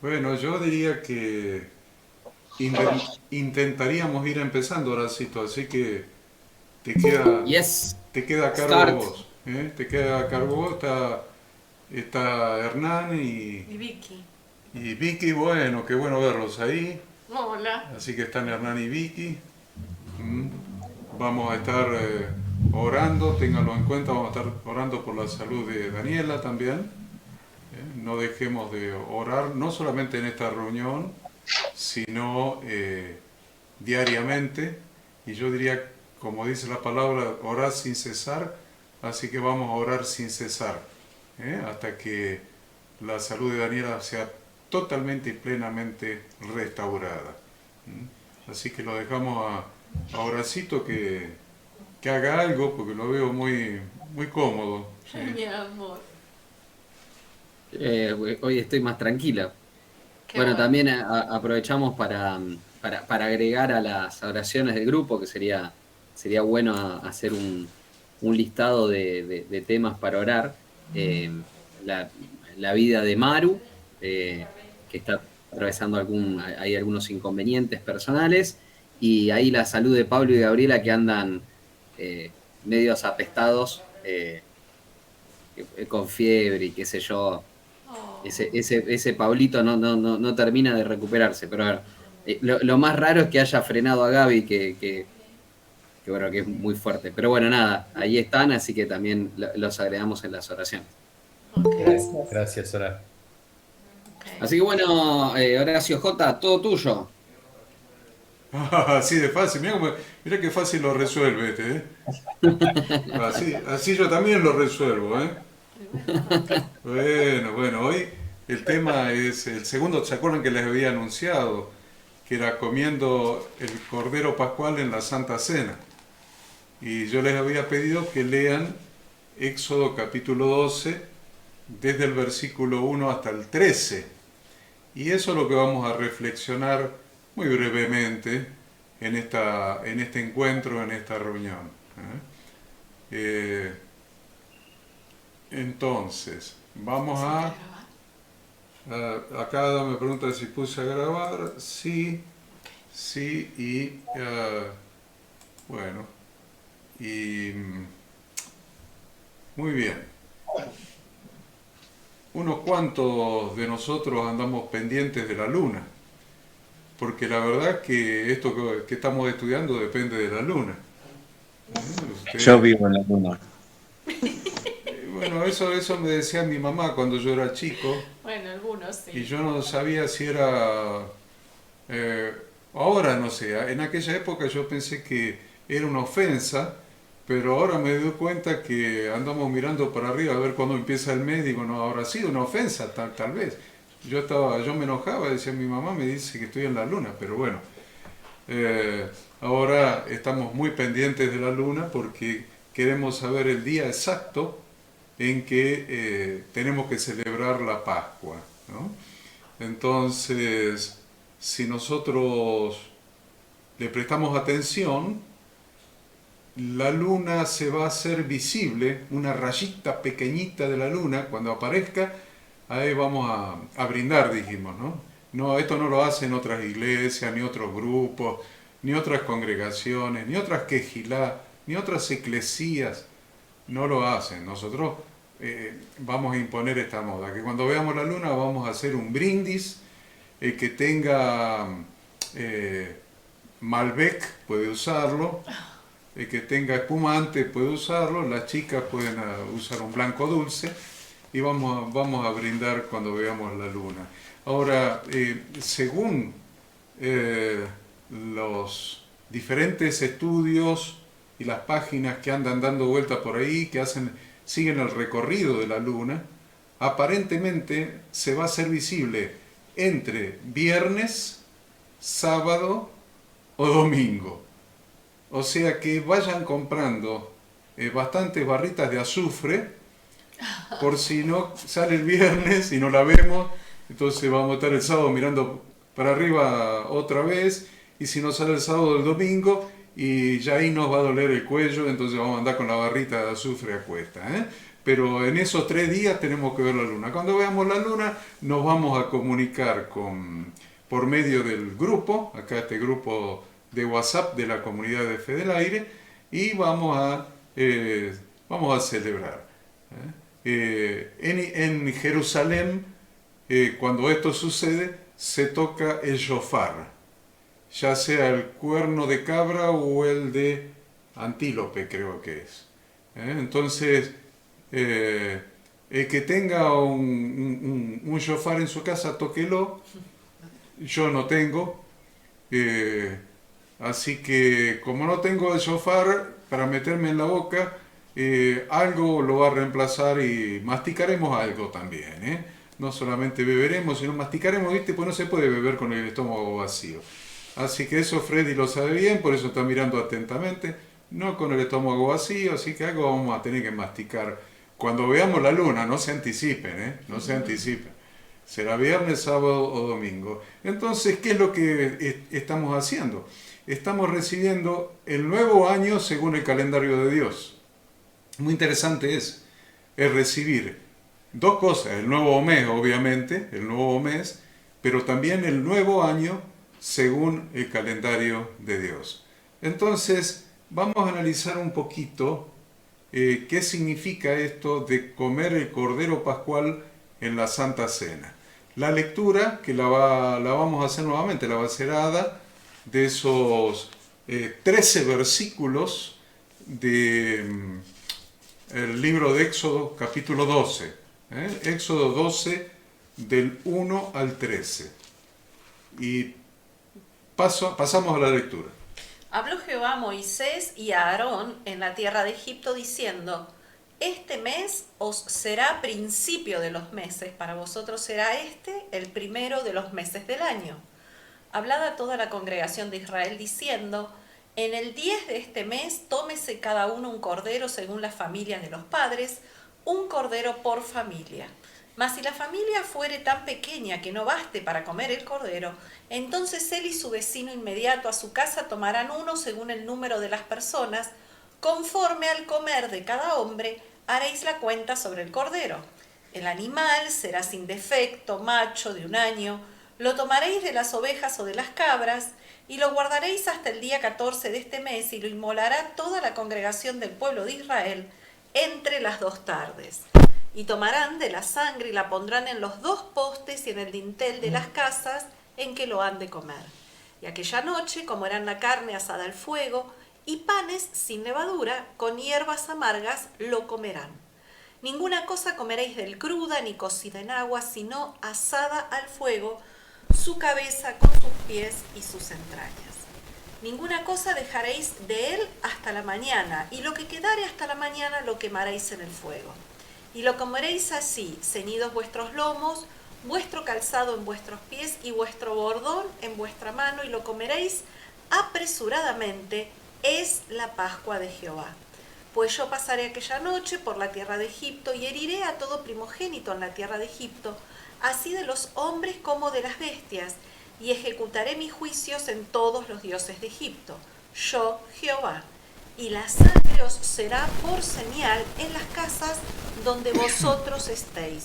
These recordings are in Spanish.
Bueno, yo diría que intentaríamos ir empezando, Horacito, así que te queda, Yes, te queda a cargo start. vos, ¿eh? Te queda a cargo vos, está Hernán Y Vicky. y Vicky, bueno, qué bueno verlos ahí, Hola. así que están Hernán y Vicky. ¿Mm? Vamos a estar orando, ténganlo en cuenta, vamos a estar orando por la salud de Daniela también. No dejemos de orar, no solamente en esta reunión, sino diariamente. Y yo diría, como dice la palabra, orar sin cesar, así que vamos a orar sin cesar, hasta que la salud de Daniela sea totalmente y plenamente restaurada. Así que lo dejamos a Horacito que haga algo, porque lo veo muy, muy cómodo. ¿Sí? Mi amor. Hoy estoy más tranquila. Qué Bueno, bueno. también aprovechamos para agregar a las oraciones del grupo, que sería bueno hacer un listado de temas para orar. La, la vida de Maru, que está atravesando hay algunos inconvenientes personales, y ahí la salud de Pablo y Gabriela, que andan medios apestados, con fiebre y qué sé yo. Oh. Ese Pablito no termina de recuperarse, pero a ver, lo más raro es que haya frenado a Gaby, que bueno, que es muy fuerte. Pero bueno, nada, ahí están, así que también los agregamos en las oraciones. Ok. Gracias, Sora. Ok. Así que bueno, Horacio J, todo tuyo. Así de fácil, mira qué fácil lo resuelve este, ¿eh? Así yo también lo resuelvo, ¿eh? Bueno, bueno, hoy el tema es el segundo, ¿se acuerdan que les había anunciado? Que era comiendo el Cordero Pascual en la Santa Cena. Y yo les había pedido que lean Éxodo capítulo 12, desde el versículo 1 hasta el 13. Y eso es lo que vamos a reflexionar muy brevemente en este encuentro, en esta reunión. Eh, entonces, vamos ¿Pusiste a a... grabar? Acá me pregunta si puse a grabar. Sí, sí, y bueno, y muy bien. Unos cuantos de nosotros andamos pendientes de la luna, porque la verdad que esto que estamos estudiando depende de la luna. Yo Usted, vivo en la luna. bueno, eso me decía mi mamá cuando yo era chico, Bueno, algunos y sí. yo no sabía si era... eh, ahora no sé, en aquella época yo pensé que era una ofensa, pero ahora me doy cuenta que andamos mirando para arriba a ver cuándo empieza el mes, digo, no, habrá sido una ofensa, tal vez. Yo me enojaba, decía mi mamá, me dice que estoy en la luna, pero bueno, ahora estamos muy pendientes de la luna porque queremos saber el día exacto en que tenemos que celebrar la Pascua, ¿no? Entonces, si nosotros le prestamos atención, la luna se va a hacer visible, una rayita pequeñita de la luna, cuando aparezca, ahí vamos a brindar, dijimos, ¿no? No, esto no lo hacen otras iglesias, ni otros grupos, ni otras congregaciones, ni otras quejilá, ni otras eclesías, no lo hacen. Nosotros vamos a imponer esta moda, que cuando veamos la luna vamos a hacer un brindis, el que tenga eh, Malbec puede usarlo, el que tenga espumante puede usarlo, las chicas pueden usar un blanco dulce y vamos a brindar cuando veamos la luna. Ahora, según eh, los diferentes estudios y las páginas que andan dando vueltas por ahí, siguen el recorrido de la luna, aparentemente se va a hacer visible entre viernes, sábado o domingo. O sea que vayan comprando bastantes barritas de azufre por si no sale el viernes y no la vemos, entonces vamos a estar el sábado mirando para arriba otra vez y si no sale el sábado el domingo y ya ahí nos va a doler el cuello, entonces vamos a andar con la barrita de azufre a cuesta. pero en esos 3 días tenemos que ver la luna. Cuando veamos la luna nos vamos a comunicar por medio del grupo, acá este grupo de WhatsApp de la comunidad de Fe del Aire, y vamos a celebrar. En Jerusalén, cuando esto sucede, se toca el shofar, ya sea el cuerno de cabra o el de antílope, creo que es. Entonces, el que tenga un shofar en su casa, tóquelo. Yo no tengo, así que como no tengo el shofar para meterme en la boca, algo lo va a reemplazar y masticaremos algo también, No solamente beberemos, sino masticaremos, ¿viste? Pues no se puede beber con el estómago vacío. Así que eso Freddy lo sabe bien, por eso está mirando atentamente, no con el estómago vacío, así que algo vamos a tener que masticar. Cuando veamos la luna, no se anticipen, no se anticipen. Será viernes, sábado o domingo. Entonces, ¿qué es lo que estamos haciendo? Estamos recibiendo el nuevo año según el calendario de Dios. Muy interesante es recibir dos cosas, el nuevo mes, obviamente, el nuevo mes, pero también el nuevo año según el calendario de Dios. Entonces, vamos a analizar un poquito qué significa esto de comer el Cordero Pascual en la Santa Cena. La lectura, que la vamos a hacer nuevamente, la va a hacer Ada, de esos 13 versículos del libro de Éxodo, capítulo 12. Éxodo 12, del 1 al 13. Y pasamos a la lectura. Habló Jehová a Moisés y a Aarón en la tierra de Egipto, diciendo: Este mes os será principio de los meses, para vosotros será el primero de los meses del año. Hablad a toda la congregación de Israel, diciendo: En el 10 de este mes tómese cada uno un cordero según las familias de los padres, un cordero por familia. Mas si la familia fuere tan pequeña que no baste para comer el cordero, entonces él y su vecino inmediato a su casa tomarán uno según el número de las personas, conforme al comer de cada hombre haréis la cuenta sobre el cordero. El animal será sin defecto, macho, de 1 año, lo tomaréis de las ovejas o de las cabras, y lo guardaréis hasta el día 14 de este mes, y lo inmolará toda la congregación del pueblo de Israel entre las 2 tardes. Y tomarán de la sangre y la pondrán en los 2 postes y en el dintel de las casas en que lo han de comer. Y aquella noche comerán la carne asada al fuego, y panes sin levadura, con hierbas amargas lo comerán. Ninguna cosa comeréis del cruda, ni cocida en agua, sino asada al fuego, su cabeza con sus pies y sus entrañas. Ninguna cosa dejaréis de él hasta la mañana, y lo que quedare hasta la mañana lo quemaréis en el fuego. Y lo comeréis así, ceñidos vuestros lomos, vuestro calzado en vuestros pies y vuestro bordón en vuestra mano, y lo comeréis apresuradamente. Es la Pascua de Jehová. Pues yo pasaré aquella noche por la tierra de Egipto y heriré a todo primogénito en la tierra de Egipto, así de los hombres como de las bestias, y ejecutaré mis juicios en todos los dioses de Egipto. Yo, Jehová. Y la sangre os será por señal en las casas donde vosotros estéis.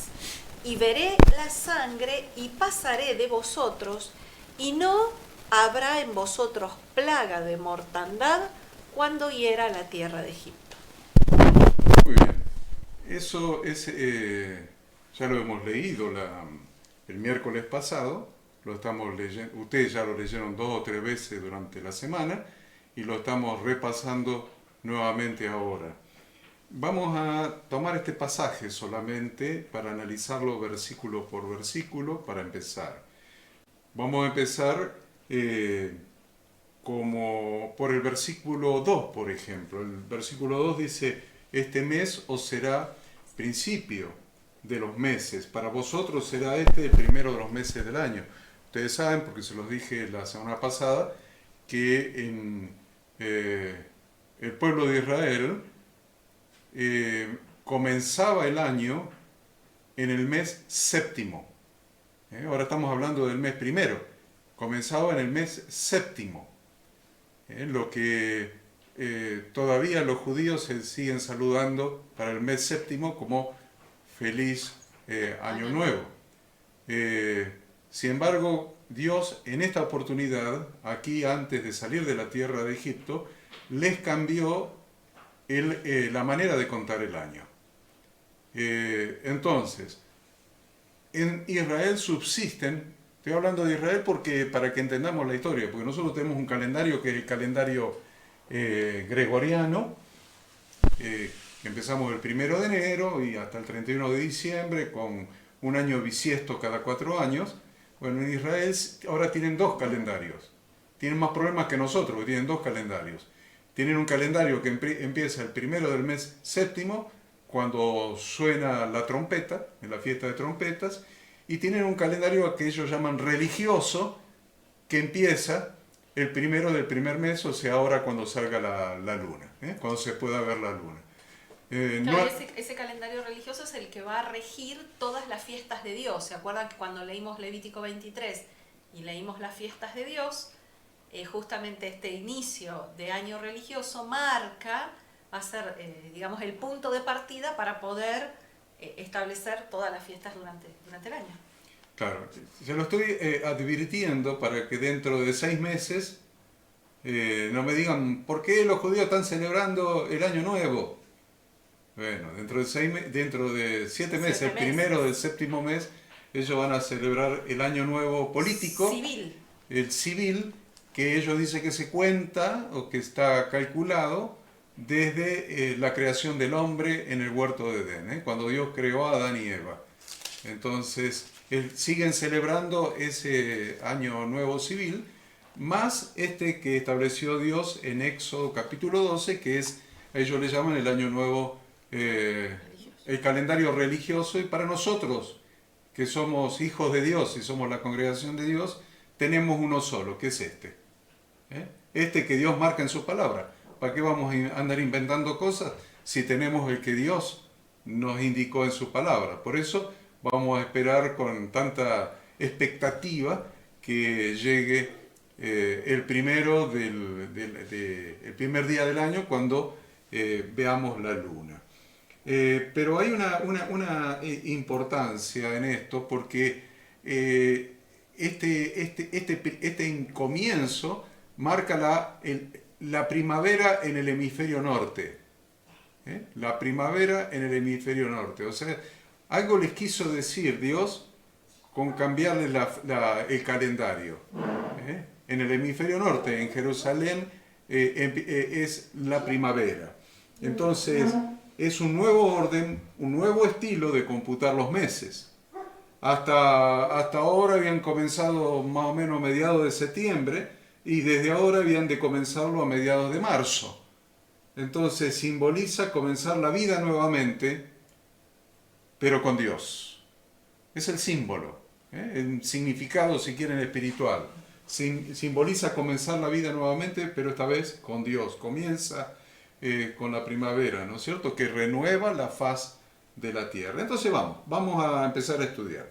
Y veré la sangre y pasaré de vosotros, y no habrá en vosotros plaga de mortandad cuando hiera la tierra de Egipto. Muy bien. Eso es, ya lo hemos leído el miércoles pasado, lo estamos leyendo, ustedes ya lo leyeron 2 o 3 veces durante la semana, y lo estamos repasando nuevamente ahora. Vamos a tomar este pasaje solamente para analizarlo versículo por versículo para empezar. Vamos a empezar como por el versículo 2, por ejemplo. El versículo 2 dice: Este mes os será principio de los meses, para vosotros será el primero de los meses del año. Ustedes saben, porque se los dije la semana pasada, que en el pueblo de Israel comenzaba el año en el mes séptimo. Ahora estamos hablando del mes primero. Comenzaba en el mes séptimo. Lo que todavía los judíos se siguen saludando para el mes séptimo como feliz Año Nuevo. Sin embargo, Dios en esta oportunidad, aquí antes de salir de la tierra de Egipto, les cambió la manera de contar el año. Entonces, en Israel subsisten, estoy hablando de Israel porque para que entendamos la historia, porque nosotros tenemos un calendario que es el calendario gregoriano, que empezamos el 1 de enero y hasta el 31 de diciembre con un año bisiesto cada 4 años. Bueno, en Israel ahora tienen 2 calendarios, tienen más problemas que nosotros, porque tienen 2 calendarios. Tienen un calendario que empieza el 1 del mes séptimo, cuando suena la trompeta, en la fiesta de trompetas, y tienen un calendario que ellos llaman religioso, que empieza el 1 del primer mes, o sea, ahora cuando salga la luna, cuando se pueda ver la luna. Claro, ese calendario religioso es el que va a regir todas las fiestas de Dios. ¿Se acuerdan que cuando leímos Levítico 23 y leímos las fiestas de Dios, justamente este inicio de año religioso marca, va a ser, digamos, el punto de partida para poder establecer todas las fiestas durante el año? Claro, se lo estoy advirtiendo para que dentro de 6 meses no me digan, ¿por qué los judíos están celebrando el Año Nuevo? Bueno, dentro de 7 meses, el 1 del séptimo mes, ellos van a celebrar el Año Nuevo político, el civil, que ellos dicen que se cuenta o que está calculado desde la creación del hombre en el huerto de Edén, cuando Dios creó a Adán y Eva. Entonces, siguen celebrando ese Año Nuevo civil, más este que estableció Dios en Éxodo capítulo 12, que es, ellos le llaman el Año Nuevo, el calendario religioso, y para nosotros, que somos hijos de Dios y somos la congregación de Dios, tenemos uno solo, que es este. Este que Dios marca en su palabra. ¿Para qué vamos a andar inventando cosas si tenemos el que Dios nos indicó en su palabra? Por eso vamos a esperar con tanta expectativa que llegue el primer día del año, cuando veamos la luna. Pero hay una importancia en esto, porque este comienzo marca la primavera en el hemisferio norte. La primavera en el hemisferio norte. O sea, algo les quiso decir Dios con cambiarle el calendario. En el hemisferio norte, en Jerusalén, es la primavera. Entonces, es un nuevo orden, un nuevo estilo de computar los meses. Hasta ahora habían comenzado más o menos a mediados de septiembre, y desde ahora habían de comenzarlo a mediados de marzo. Entonces simboliza comenzar la vida nuevamente, pero con Dios. Es el símbolo, el significado, si quieren, espiritual. Simboliza comenzar la vida nuevamente, pero esta vez con Dios. Comienza con la primavera, ¿no es cierto?, que renueva la faz de la tierra. Entonces vamos a empezar a estudiar.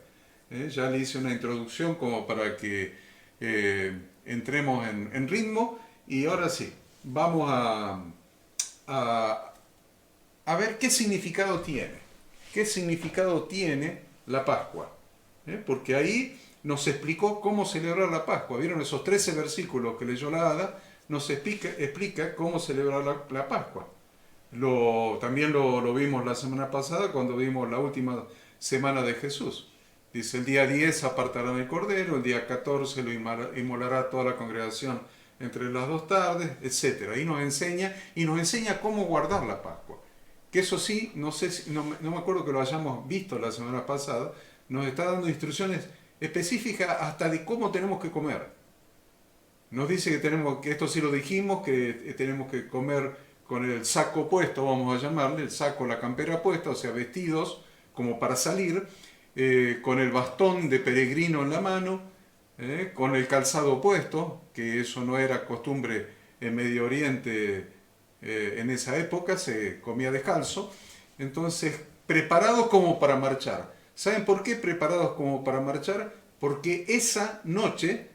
Ya le hice una introducción como para que entremos en ritmo, y ahora sí, vamos a ver qué significado tiene. ¿Qué significado tiene la Pascua? Porque ahí nos explicó cómo celebrar la Pascua. ¿Vieron esos 13 versículos que leyó la Hada? Nos explica cómo celebrar la Pascua. También lo vimos la semana pasada cuando vimos la última semana de Jesús. Dice, el día 10 apartarán el cordero, el día 14 lo inmolará toda la congregación entre las 2 tardes, etc. Ahí nos enseña cómo guardar la Pascua. Que eso sí, no me acuerdo que lo hayamos visto la semana pasada, nos está dando instrucciones específicas hasta de cómo tenemos que comer. Nos dice que esto sí lo dijimos, que tenemos que comer con el saco puesto, vamos a llamarle, el saco, la campera puesta, o sea, vestidos como para salir, con el bastón de peregrino en la mano, con el calzado puesto, que eso no era costumbre en Medio Oriente en esa época, se comía descalzo. Entonces, preparados como para marchar. ¿Saben por qué preparados como para marchar? Porque esa noche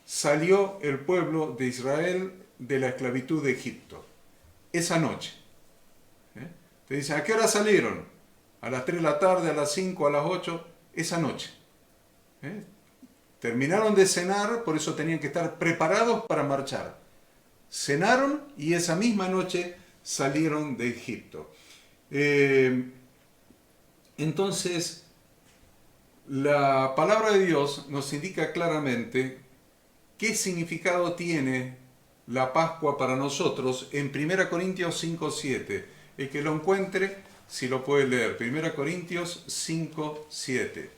salió el pueblo de Israel de la esclavitud de Egipto. Esa noche. Te dicen, ¿a qué hora salieron? A las 3 de la tarde, a las 5, a las 8, esa noche. Terminaron de cenar, por eso tenían que estar preparados para marchar. Cenaron y esa misma noche salieron de Egipto. Entonces, la palabra de Dios nos indica claramente qué significado tiene la Pascua para nosotros en 1 Corintios 5:7. El que lo encuentre, si lo puede leer. 1 Corintios 5:7.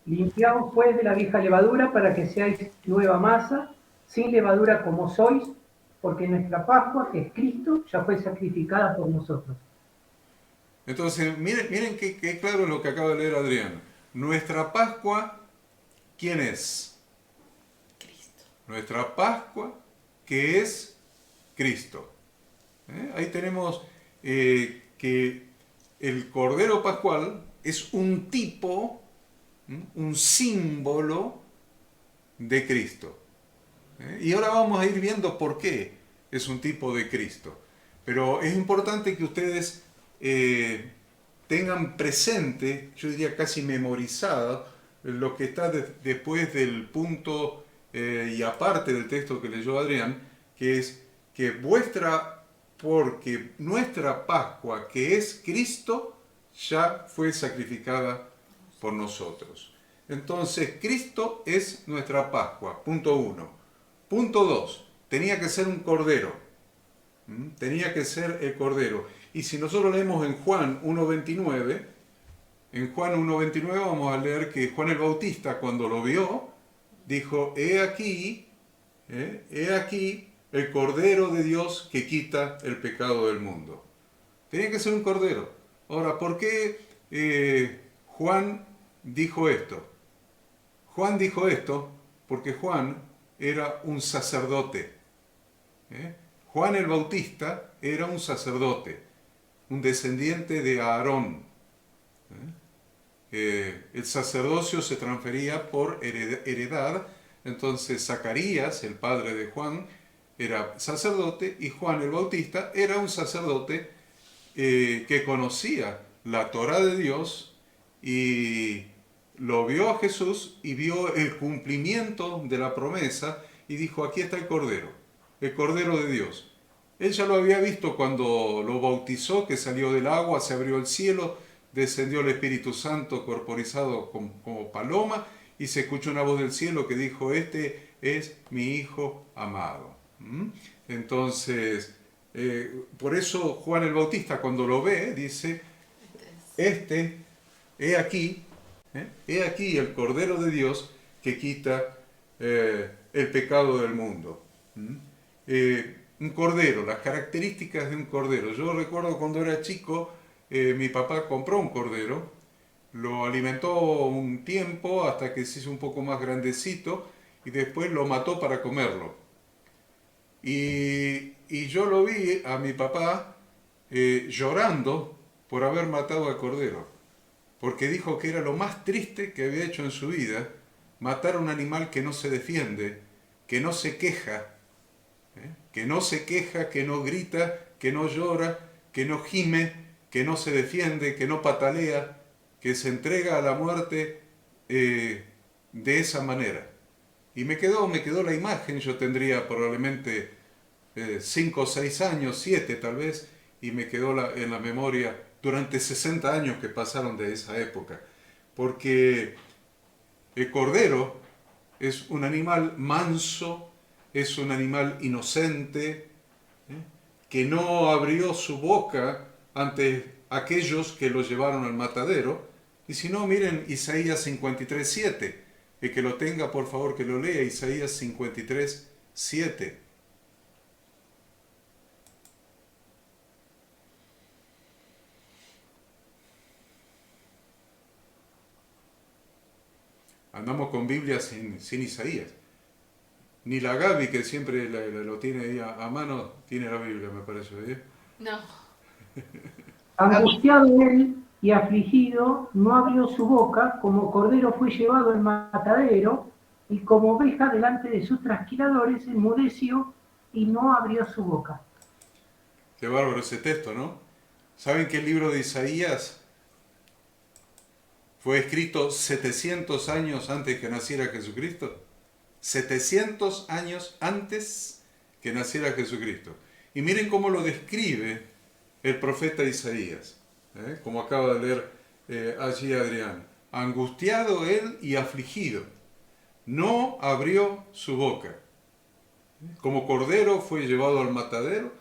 Limpiaos pues de la vieja levadura para que seáis nueva masa, sin levadura como sois, porque nuestra Pascua, que es Cristo, ya fue sacrificada por nosotros. Entonces, miren qué claro es lo que acaba de leer Adrián. Nuestra Pascua, ¿quién es? Cristo. Nuestra Pascua, que es Cristo. Ahí tenemos que el Cordero Pascual es un tipo, un símbolo de Cristo. Y ahora vamos a ir viendo por qué es un tipo de Cristo. Pero es importante que ustedes tengan presente, yo diría casi memorizado, lo que está después del punto y aparte del texto que leyó Adrián, que es que porque nuestra Pascua, que es Cristo, ya fue sacrificada por nosotros. Entonces, Cristo es nuestra Pascua, punto 1. Punto 2, tenía que ser un cordero. Tenía que ser el cordero. Y si nosotros leemos en Juan 1:29, en Juan 1:29 vamos a leer que Juan el Bautista, cuando lo vio, dijo, he aquí el Cordero de Dios que quita el pecado del mundo. Tenía que ser un cordero. Ahora, ¿por qué Juan dijo esto? Juan dijo esto porque Juan era un sacerdote. Juan el Bautista era un sacerdote, un descendiente de Aarón. El sacerdocio se transfería por heredad, entonces Zacarías, el padre de Juan, era sacerdote y Juan el Bautista era un sacerdote que conocía la Torá de Dios y lo vio a Jesús y vio el cumplimiento de la promesa y dijo, aquí está el Cordero de Dios. Él ya lo había visto cuando lo bautizó, que salió del agua, se abrió el cielo, descendió el Espíritu Santo corporizado como paloma y se escuchó una voz del cielo que dijo, este es mi Hijo amado. Entonces, por eso Juan el Bautista cuando lo ve dice, he aquí el Cordero de Dios que quita el pecado del mundo. Un cordero, las características de un cordero. Yo recuerdo cuando era chico, mi papá compró un cordero, lo alimentó un tiempo hasta que se hizo un poco más grandecito y después lo mató para comerlo. Y yo lo vi a mi papá llorando por haber matado al cordero, porque dijo que era lo más triste que había hecho en su vida, matar a un animal que no se defiende, que no se queja, que no grita, que no llora, que no gime, que no se defiende, que no patalea, que se entrega a la muerte de esa manera. Y me quedó la imagen, yo tendría probablemente 5 o 6 años, 7 tal vez, y me quedó en la memoria durante 60 años que pasaron de esa época. Porque el cordero es un animal manso, es un animal inocente, que no abrió su boca ante aquellos que lo llevaron al matadero. Y si no, miren Isaías 53:7. El que lo tenga, por favor, que lo lea, Isaías 53:7. Andamos con Biblia sin Isaías. Ni la Gaby, que siempre lo tiene ahí a mano, tiene la Biblia, me parece. No. Angustiado él y afligido, no abrió su boca, como cordero fue llevado al matadero, y como oveja delante de sus trasquiladores enmudeció y no abrió su boca. Qué bárbaro ese texto, ¿no? ¿Saben que el libro de Isaías fue escrito 700 años antes que naciera Jesucristo? 700 años antes que naciera Jesucristo. Y miren cómo lo describe el profeta Isaías, como acaba de leer allí Adrián. Angustiado él y afligido, no abrió su boca. Como cordero fue llevado al matadero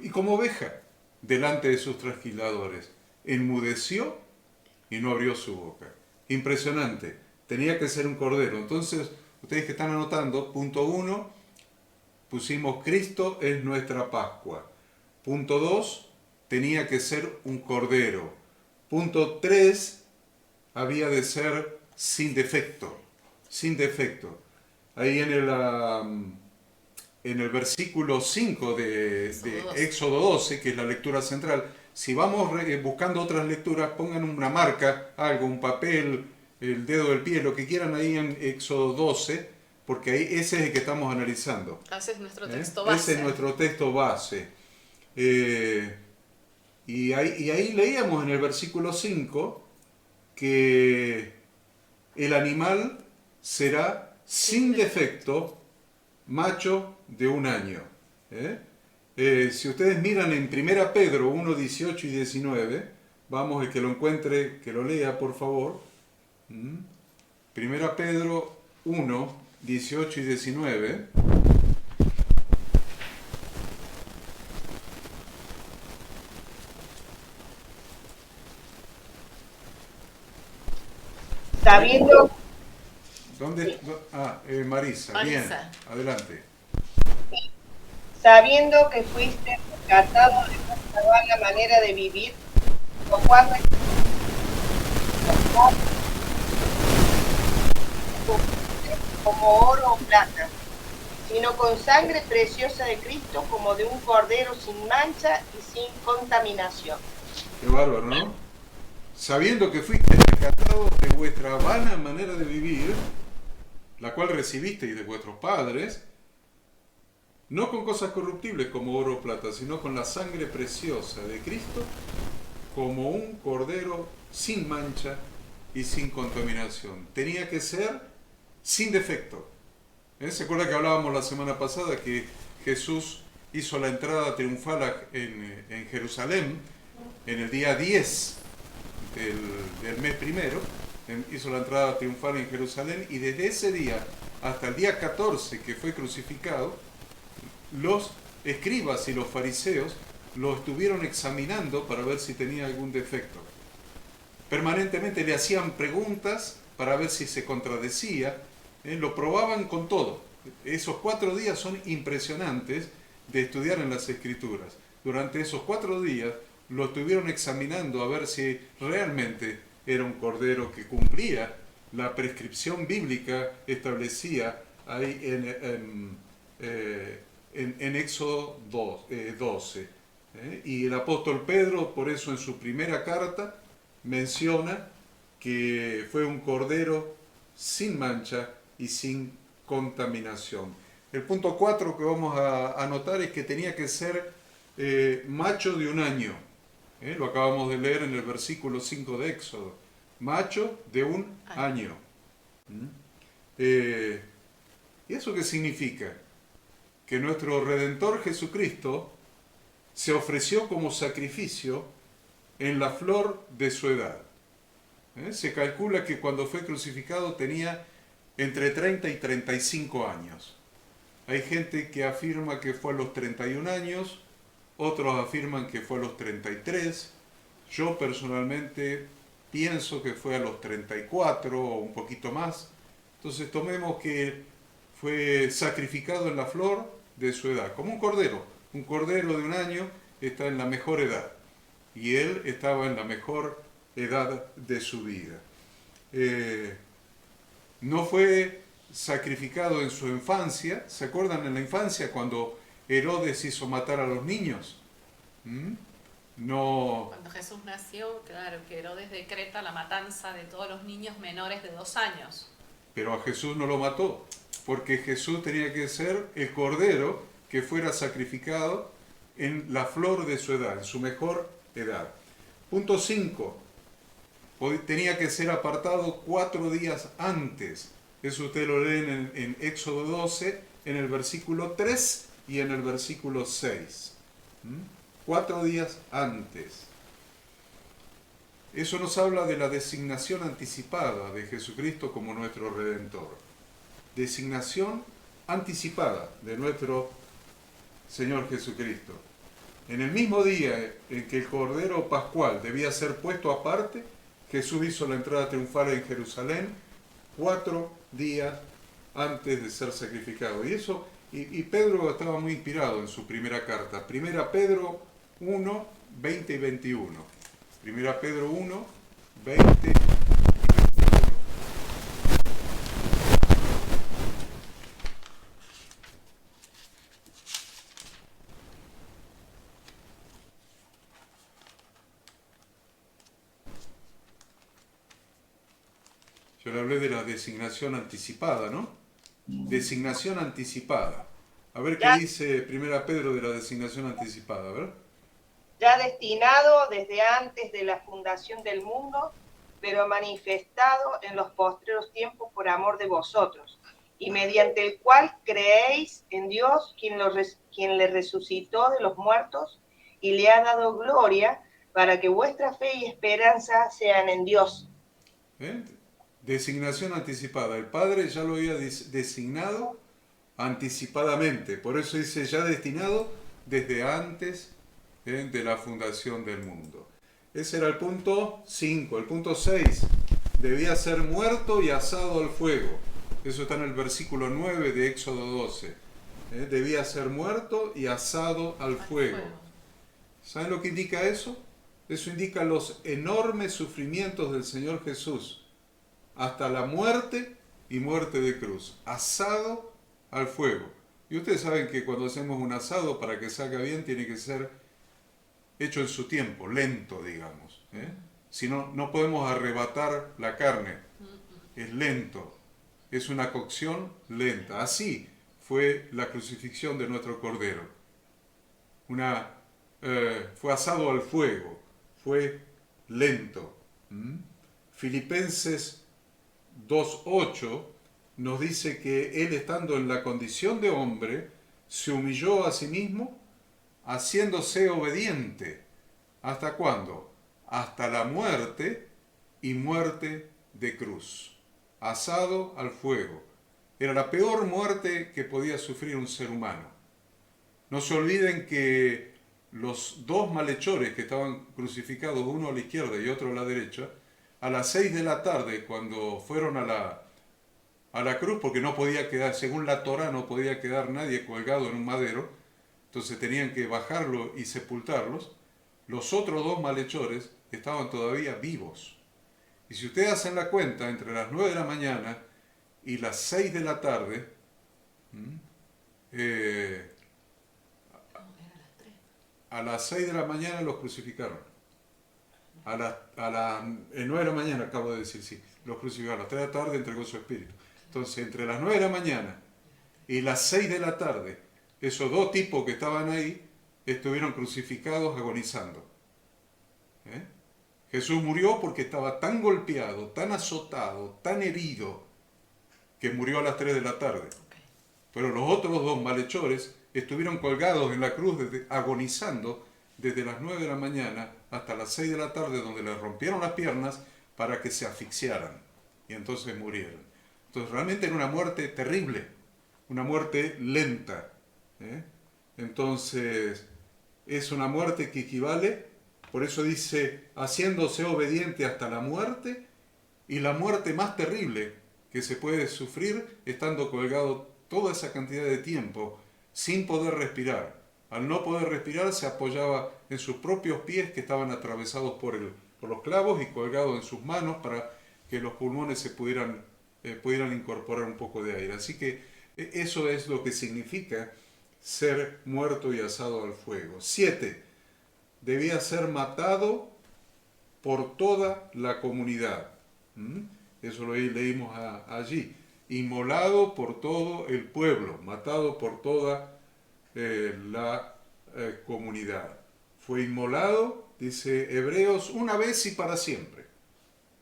y como oveja delante de sus trasquiladores. Enmudeció y no abrió su boca. Impresionante. Tenía que ser un cordero. Entonces, ustedes que están anotando, punto 1, pusimos Cristo es nuestra Pascua. Punto 2, tenía que ser un cordero. Punto 3, había de ser sin defecto. Sin defecto. Ahí en el versículo 5 de Éxodo 12, que es la lectura central, si vamos buscando otras lecturas, pongan una marca, algo, un papel, el dedo del pie, lo que quieran ahí en Éxodo 12, porque ahí ese es el que estamos analizando. Ese es nuestro texto base. Ese es nuestro texto base. Y ahí leíamos en el versículo 5 que el animal será sin defecto, macho de un año. Si ustedes miran en 1 Pedro 1, 18 y 19, vamos, el que lo encuentre, que lo lea, por favor. 1 Pedro 1, 18 y 19. Sabiendo, ¿Dónde? Marisa, bien, adelante. sabiendo que fuiste rescatado de nuestra vana manera de vivir, lo cual como oro o plata, sino con sangre preciosa de Cristo, como de un cordero sin mancha y sin contaminación. Qué bárbaro, ¿no? Sabiendo que fuiste rescatados de vuestra vana manera de vivir, la cual recibisteis de vuestros padres, no con cosas corruptibles como oro o plata, sino con la sangre preciosa de Cristo, como un cordero sin mancha y sin contaminación. Tenía que ser sin defecto. ¿Se acuerda que hablábamos la semana pasada que Jesús hizo la entrada triunfal en Jerusalén en el día 10 del mes primero? Hizo la entrada triunfal en Jerusalén y desde ese día hasta el día 14 que fue crucificado, los escribas y los fariseos lo estuvieron examinando para ver si tenía algún defecto. Permanentemente le hacían preguntas para ver si se contradecía, lo probaban con todo. Esos 4 días son impresionantes de estudiar en las Escrituras. Durante esos 4 días lo estuvieron examinando a ver si realmente era un cordero que cumplía la prescripción bíblica establecida ahí en Éxodo 12. Y el apóstol Pedro, por eso en su primera carta, menciona que fue un cordero sin mancha y sin contaminación. El punto 4 que vamos a anotar es que tenía que ser macho de un año. Lo acabamos de leer en el versículo 5 de Éxodo. Macho de un año. ¿Y eso qué significa? Que nuestro Redentor Jesucristo se ofreció como sacrificio en la flor de su edad. Se calcula que cuando fue crucificado tenía entre 30 y 35 años. Hay gente que afirma que fue a los 31 años, otros afirman que fue a los 33. Yo personalmente pienso que fue a los 34 o un poquito más. Entonces tomemos que fue sacrificado en la flor de su edad, como un cordero. Un cordero de un año está en la mejor edad y él estaba en la mejor edad de su vida. No fue sacrificado en su infancia. ¿Se acuerdan en la infancia cuando Herodes hizo matar a los niños? No. Cuando Jesús nació, claro, que Herodes decreta la matanza de todos los niños menores de 2 años. pero a Jesús no lo mató, porque Jesús tenía que ser el cordero que fuera sacrificado en la flor de su edad, en su mejor edad. Punto 5. Tenía que ser apartado 4 días antes. Eso ustedes lo leen en Éxodo 12, en el versículo 3 y en el versículo 6. 4 días antes. Eso nos habla de la designación anticipada de Jesucristo como nuestro Redentor. Designación anticipada de nuestro Señor Jesucristo. En el mismo día en que el Cordero Pascual debía ser puesto aparte, Jesús hizo la entrada triunfal en Jerusalén 4 días antes de ser sacrificado. Y Pedro estaba muy inspirado en su primera carta. Primera Pedro 1, 20 y 21. Primera Pedro 1, 20 y 21. Yo le hablé de la designación anticipada, ¿no? Designación anticipada. A ver qué dice Primera Pedro de la designación anticipada, a ver. Ya destinado desde antes de la fundación del mundo, pero manifestado en los postreros tiempos por amor de vosotros, y mediante el cual creéis en Dios, quien le resucitó de los muertos y le ha dado gloria, para que vuestra fe y esperanza sean en Dios. Designación anticipada. El Padre ya lo había designado anticipadamente, por eso dice ya destinado desde antes de la fundación del mundo. Ese era el punto 5. El punto 6, debía ser muerto y asado al fuego. Eso está en el versículo 9 de Éxodo 12. Debía ser muerto y asado al fuego. ¿Saben lo que indica eso? Eso indica los enormes sufrimientos del Señor Jesús, hasta la muerte y muerte de cruz. Asado al fuego. Y ustedes saben que cuando hacemos un asado, para que salga bien, tiene que ser hecho en su tiempo, lento, digamos. Si no, no podemos arrebatar la carne. Es lento. Es una cocción lenta. Así fue la crucifixión de nuestro Cordero. Fue asado al fuego. Fue lento. Filipenses 2:8 nos dice que Él, estando en la condición de hombre, se humilló a sí mismo, haciéndose obediente. ¿Hasta cuándo? Hasta la muerte y muerte de cruz. Asado al fuego. Era la peor muerte que podía sufrir un ser humano. No se olviden que los dos malhechores que estaban crucificados, uno a la izquierda y otro a la derecha, a las 6 de la tarde, cuando fueron a la cruz, porque no podía quedar, según la Torá, no podía quedar nadie colgado en un madero, entonces tenían que bajarlo y sepultarlos. Los otros dos malhechores estaban todavía vivos. Y si ustedes hacen la cuenta, entre las 9 de la mañana y las 6 de la tarde, a las 6 de la mañana los crucificaron. A las 9 de la mañana, acabo de decir, sí, los crucificaron. A las 3 de la tarde entregó su espíritu. Entonces, entre las 9 de la mañana y las 6 de la tarde, esos dos tipos que estaban ahí estuvieron crucificados agonizando. Jesús murió porque estaba tan golpeado, tan azotado, tan herido, que murió a las 3 de la tarde. Pero los otros dos malhechores estuvieron colgados en la cruz agonizando desde las 9 de la mañana hasta las 6 de la tarde, donde les rompieron las piernas para que se asfixiaran y entonces murieron. Entonces realmente era una muerte terrible, una muerte lenta. Entonces es una muerte que equivale, por eso dice, haciéndose obediente hasta la muerte, y la muerte más terrible que se puede sufrir estando colgado toda esa cantidad de tiempo sin poder respirar. Al no poder respirar se apoyaba en sus propios pies, que estaban atravesados por los clavos, y colgado en sus manos para que los pulmones se pudieran incorporar un poco de aire. Así que eso es lo que significa ser muerto y asado al fuego. 7. Debía ser matado por toda la comunidad. Eso lo leímos allí. inmolado por todo el pueblo, matado por toda la comunidad. Fue inmolado, dice Hebreos, una vez y para siempre.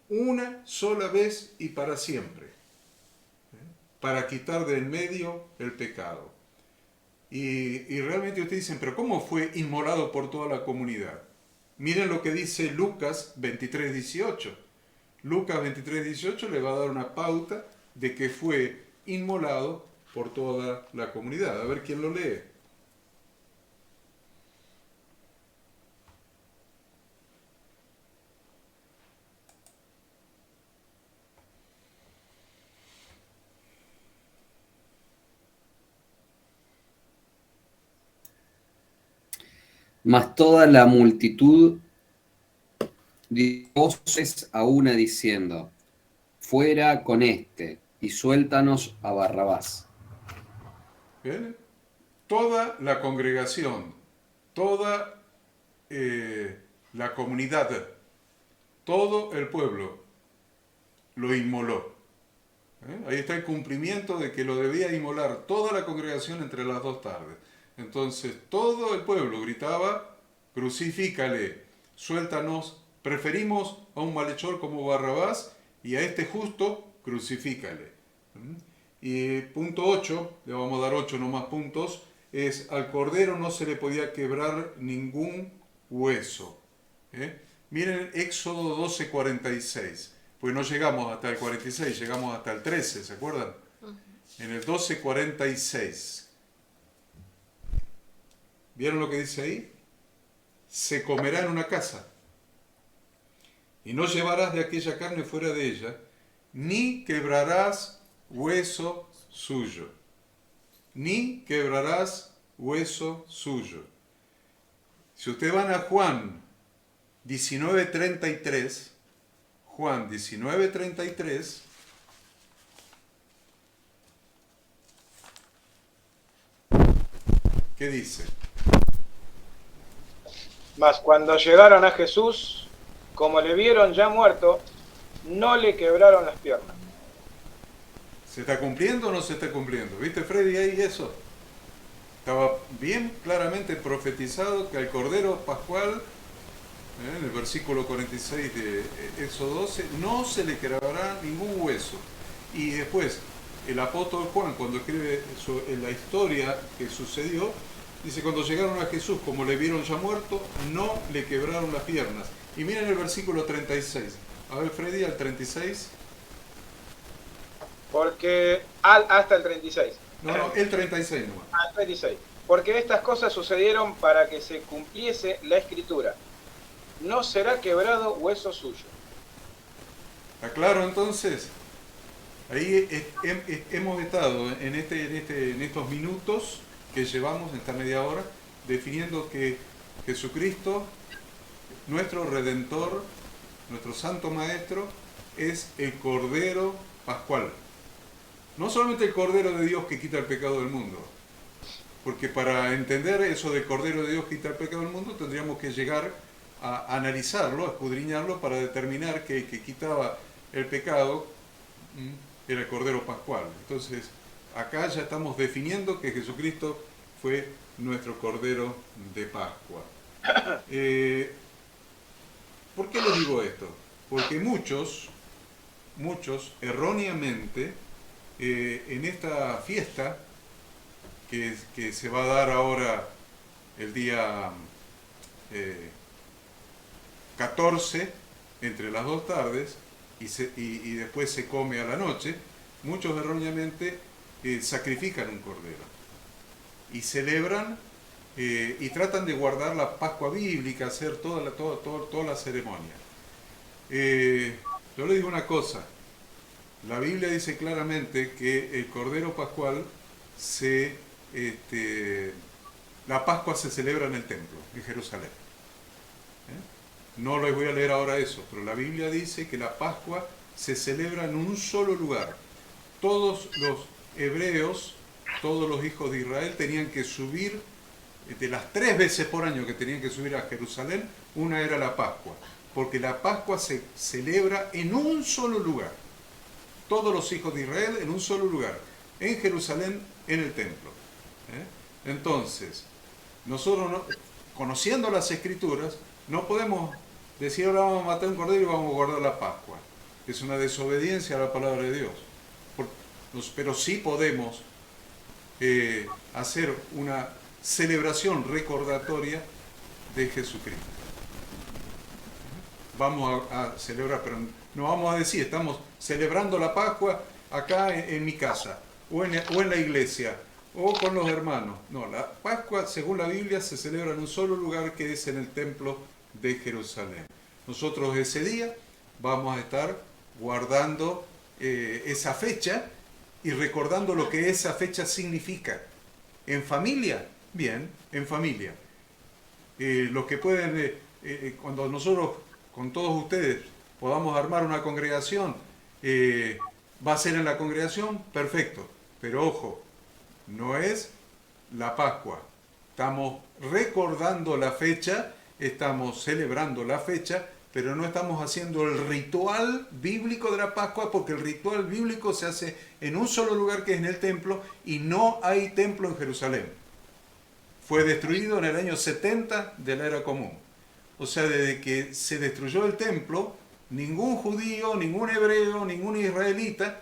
Una sola vez y para siempre. Para quitar de en medio el pecado. Y realmente ustedes dicen, pero ¿cómo fue inmolado por toda la comunidad? Miren lo que dice Lucas 23:18. Lucas 23:18 le va a dar una pauta de que fue inmolado por toda la comunidad. A ver quién lo lee. Mas toda la multitud dio voces a una diciendo, fuera con este, y suéltanos a Barrabás. ¿Bien? Toda la congregación, toda la comunidad, todo el pueblo lo inmoló. Ahí está el cumplimiento de que lo debía inmolar toda la congregación entre las 2 tardes. Entonces todo el pueblo gritaba, crucifícale, suéltanos, preferimos a un malhechor como Barrabás y a este justo, crucifícale. Y punto 8, le vamos a dar 8 nomás puntos, es al cordero no se le podía quebrar ningún hueso. Miren Éxodo 12:46, pues no llegamos hasta el 46, llegamos hasta el 13, ¿se acuerdan? En el 12:46. ¿Vieron lo que dice ahí? Se comerá en una casa, y no llevarás de aquella carne fuera de ella, ni quebrarás hueso suyo. Ni quebrarás hueso suyo. Si ustedes van a Juan 19:33, Juan 19:33, ¿qué dice? Mas cuando llegaron a Jesús, como le vieron ya muerto, no le quebraron las piernas. ¿Se está cumpliendo o no se está cumpliendo? ¿Viste, Freddy, ahí eso? Estaba bien claramente profetizado que al Cordero Pascual, en el versículo 46 de Éxodo 12, no se le quebrará ningún hueso. Y después, el apóstol Juan, cuando escribe la historia que sucedió, dice, cuando llegaron a Jesús, como le vieron ya muerto, no le quebraron las piernas. Y miren el versículo 36. A ver, Freddy, al 36. Porque hasta el 36. No, el 36 nomás. Al 36. Porque estas cosas sucedieron para que se cumpliese la escritura. No será quebrado hueso suyo. ¿Está claro entonces? Ahí hemos estado en estos minutos que llevamos, en esta media hora, definiendo que Jesucristo, nuestro Redentor, nuestro Santo Maestro, es el Cordero Pascual. No solamente el Cordero de Dios que quita el pecado del mundo, porque para entender eso del Cordero de Dios que quita el pecado del mundo tendríamos que llegar a analizarlo, a escudriñarlo para determinar que el que quitaba el pecado era el Cordero Pascual. Entonces, acá ya estamos definiendo que Jesucristo fue nuestro Cordero de Pascua. ¿Por qué les digo esto? Porque muchos erróneamente, en esta fiesta que se va a dar ahora el día 14, entre las 2 tardes, y después se come a la noche, muchos erróneamente sacrifican un cordero y celebran y tratan de guardar la Pascua bíblica, hacer toda la ceremonia. Yo le digo una cosa, la Biblia dice claramente que el Cordero Pascual la Pascua se celebra en el templo, en Jerusalén. No les voy a leer ahora eso, pero la Biblia dice que la Pascua se celebra en un solo lugar. Todos los hebreos, todos los hijos de Israel tenían que subir, de las 3 veces por año que tenían que subir a Jerusalén, una era la Pascua, porque la Pascua se celebra en un solo lugar. todos los hijos de Israel en un solo lugar, en Jerusalén, en el templo. Entonces, nosotros, conociendo las Escrituras, no podemos decir ahora vamos a matar un cordero y vamos a guardar la Pascua. Es una desobediencia a la palabra de Dios. Pero sí podemos hacer una celebración recordatoria de Jesucristo. Vamos a celebrar, pero no vamos a decir, estamos celebrando la Pascua acá en mi casa, o en la iglesia, o con los hermanos. No, la Pascua, según la Biblia, se celebra en un solo lugar, que es en el templo de Jerusalén. Nosotros ese día vamos a estar guardando esa fecha y recordando lo que esa fecha significa. ¿En familia? Bien, en familia. Los que pueden, cuando nosotros, con todos ustedes, podamos armar una congregación, ¿va a ser en la congregación? Perfecto. Pero ojo, no es la Pascua. Estamos recordando la fecha, estamos celebrando la fecha, pero no estamos haciendo el ritual bíblico de la Pascua, porque el ritual bíblico se hace en un solo lugar, que es en el templo, y no hay templo en Jerusalén. Fue destruido en el año 70 de la era común. O sea, desde que se destruyó el templo, ningún judío, ningún hebreo, ningún israelita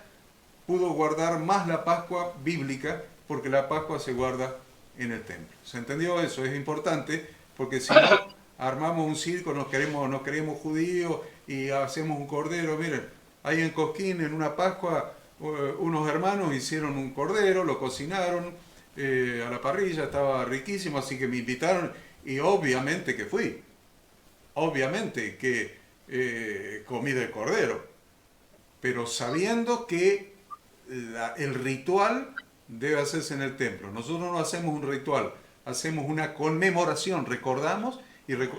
pudo guardar más la Pascua bíblica, porque la Pascua se guarda en el templo. ¿Se entendió eso? Es importante, porque si no armamos un circo, nos queremos judíos y hacemos un cordero. Miren, ahí en Cosquín, en una Pascua, unos hermanos hicieron un cordero, lo cocinaron a la parrilla, estaba riquísimo, así que me invitaron y obviamente que fui. Obviamente que comí del cordero, pero sabiendo que el ritual debe hacerse en el templo. Nosotros no hacemos un ritual, hacemos una conmemoración, recordamos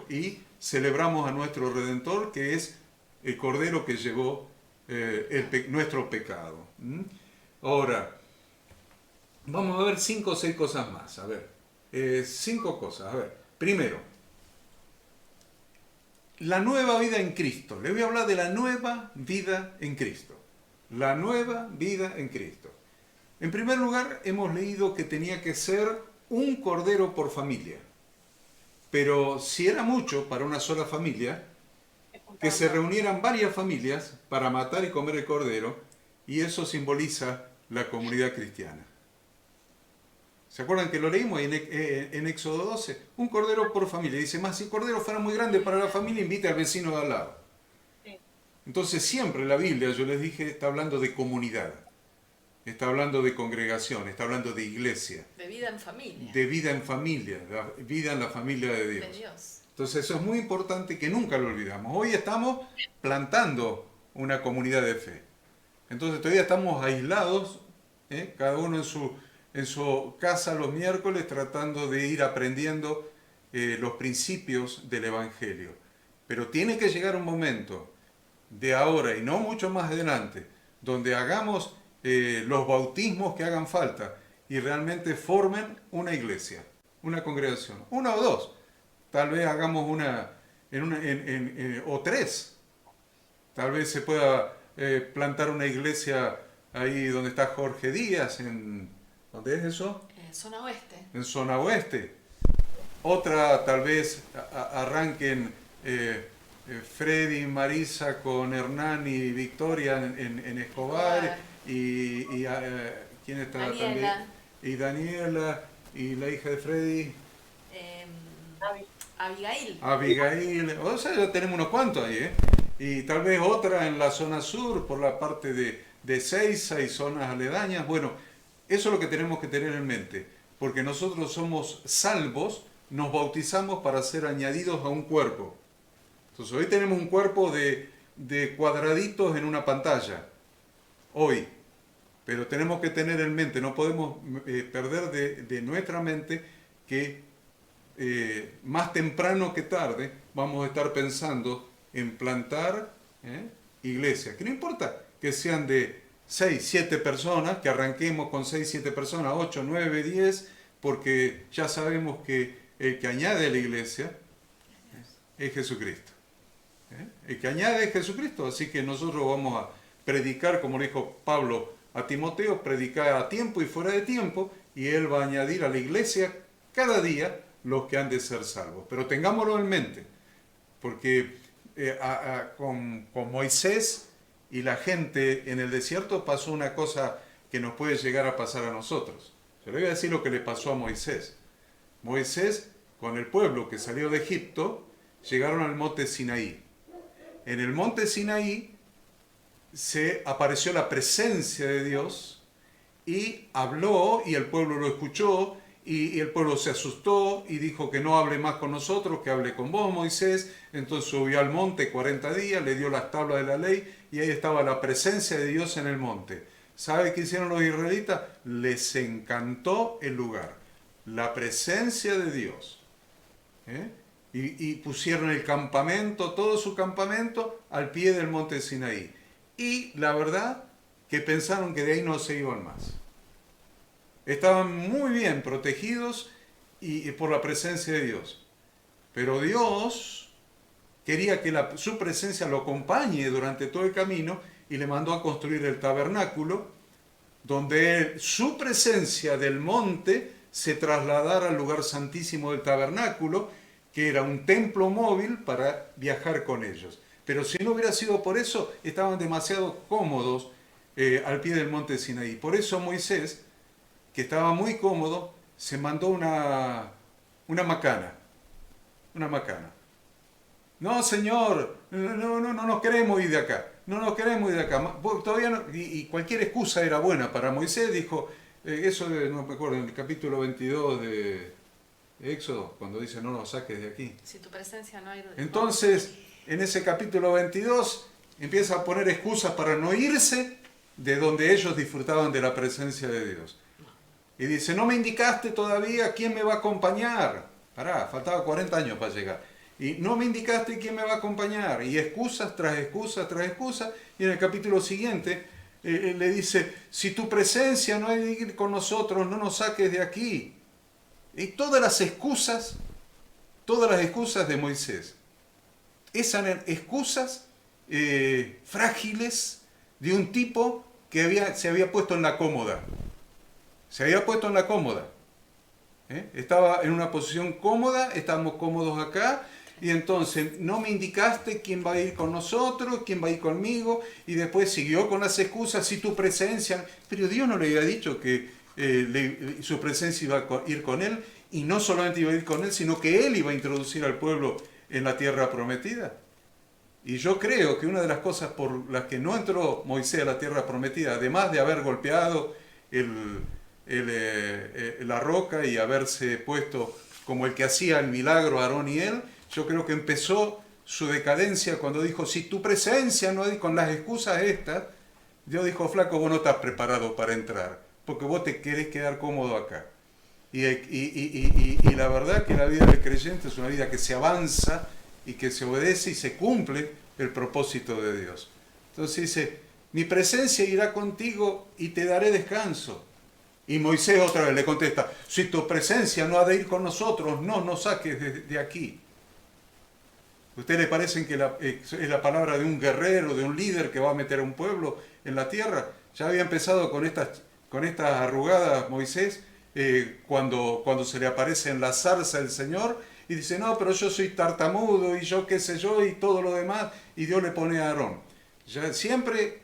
y celebramos a nuestro Redentor, que es el Cordero que llevó nuestro pecado. Ahora, vamos a ver 5 o 6 cosas más. A ver, 5 cosas. A ver, primero, la nueva vida en Cristo. Le voy a hablar de la nueva vida en Cristo. La nueva vida en Cristo. En primer lugar, hemos leído que tenía que ser un cordero por familia. Pero si era mucho para una sola familia, que se reunieran varias familias para matar y comer el cordero, y eso simboliza la comunidad cristiana. ¿Se acuerdan que lo leímos en Éxodo 12? Un cordero por familia. Dice, más si el cordero fuera muy grande para la familia, invite al vecino de al lado. Sí. Entonces siempre la Biblia, yo les dije, está hablando de comunidad. Está hablando de congregación, está hablando de iglesia. De vida en familia. De vida en familia, de vida en la familia de Dios. Entonces eso es muy importante, que nunca lo olvidamos. Hoy estamos plantando una comunidad de fe. Entonces todavía estamos aislados, cada uno en su casa los miércoles, tratando de ir aprendiendo los principios del Evangelio. Pero tiene que llegar un momento de ahora y no mucho más adelante, donde hagamos los bautismos que hagan falta y realmente formen una iglesia, una congregación, 1 o 2. Tal vez hagamos o 3. Tal vez se pueda plantar una iglesia ahí donde está Jorge Díaz, ¿dónde es eso? Zona oeste. En zona oeste. Otra tal vez arranquen Freddy, Marisa con Hernán y Victoria en Escobar. Y ¿quién está también? Y Daniela, y la hija de Freddy. Abigail. O sea, ya tenemos unos cuantos ahí, Y tal vez otra en la zona sur, por la parte de Seiza y zonas aledañas. Bueno, eso es lo que tenemos que tener en mente, porque nosotros somos salvos, nos bautizamos para ser añadidos a un cuerpo. Entonces hoy tenemos un cuerpo de cuadraditos en una pantalla, hoy, pero tenemos que tener en mente, no podemos perder de nuestra mente que más temprano que tarde vamos a estar pensando en plantar iglesias, que no importa que sean de 6, 7 personas, que arranquemos con 6, 7 personas, 8, 9, 10, porque ya sabemos que el que añade a la iglesia es Jesucristo. El que añade es Jesucristo, así que nosotros vamos predicar, como le dijo Pablo a Timoteo, predicar a tiempo y fuera de tiempo, y Él va a añadir a la iglesia cada día los que han de ser salvos. Pero tengámoslo en mente, porque con Moisés y la gente en el desierto pasó una cosa que nos puede llegar a pasar a nosotros. Yo le voy a decir lo que le pasó a Moisés. Moisés, con el pueblo que salió de Egipto, llegaron al monte Sinaí. En el monte Sinaí se apareció la presencia de Dios y habló, y el pueblo lo escuchó, y el pueblo se asustó y dijo que no hable más con nosotros, que hable con vos, Moisés. Entonces subió al monte 40 días, le dio las tablas de la ley, y ahí estaba la presencia de Dios en el monte. ¿Sabe qué hicieron los israelitas? Les encantó el lugar, la presencia de Dios. Y pusieron el campamento, todo su campamento, al pie del monte Sinaí. Y la verdad que pensaron que de ahí no se iban más. Estaban muy bien protegidos y por la presencia de Dios. Pero Dios quería que su presencia lo acompañe durante todo el camino y le mandó a construir el tabernáculo, donde su presencia del monte se trasladara al lugar santísimo del tabernáculo, que era un templo móvil para viajar con ellos. Pero si no hubiera sido por eso, estaban demasiado cómodos al pie del monte Sinaí. Por eso Moisés, que estaba muy cómodo, se mandó una macana. Una macana. No, Señor, no nos queremos ir de acá. No nos queremos ir de acá. Todavía no, y cualquier excusa era buena para Moisés. Dijo, no me acuerdo, en el capítulo 22 de Éxodo, cuando dice no nos saques de aquí. Si tu presencia no ha ido de Entonces, en ese capítulo 22, empieza a poner excusas para no irse de donde ellos disfrutaban de la presencia de Dios. Y dice, no me indicaste todavía quién me va a acompañar. Pará, faltaba 40 años para llegar. Y no me indicaste quién me va a acompañar. Y excusas tras excusas tras excusas. Y en el capítulo siguiente le dice, si tu presencia no hay de ir con nosotros, no nos saques de aquí. Y todas las excusas de Moisés. Esas eran excusas frágiles de un tipo que se había puesto en la cómoda. Se había puesto en la cómoda. Estaba en una posición cómoda, estábamos cómodos acá, y entonces no me indicaste quién va a ir con nosotros, quién va a ir conmigo, y después siguió con las excusas, si tu presencia... Pero Dios no le había dicho que su presencia iba a ir con él, y no solamente iba a ir con él, sino que él iba a introducir al pueblo en la tierra prometida. Y yo creo que una de las cosas por las que no entró Moisés a la tierra prometida, además de haber golpeado la roca y haberse puesto como el que hacía el milagro Aarón y él, yo creo que empezó su decadencia cuando dijo, si tu presencia no hay, con las excusas estas, Dios dijo, flaco, vos no estás preparado para entrar, porque vos te querés quedar cómodo acá. Y la verdad que la vida del creyente es una vida que se avanza y que se obedece y se cumple el propósito de Dios. Entonces dice, mi presencia irá contigo y te daré descanso. Y Moisés otra vez le contesta, si tu presencia no ha de ir con nosotros, no nos saques de aquí. ¿A ustedes les parece que es la palabra de un guerrero, de un líder que va a meter a un pueblo en la tierra? Ya había empezado con estas arrugadas Moisés cuando se le aparece en la zarza el Señor y dice, no, pero yo soy tartamudo y yo qué sé yo y todo lo demás, y Dios le pone a Aarón. Ya siempre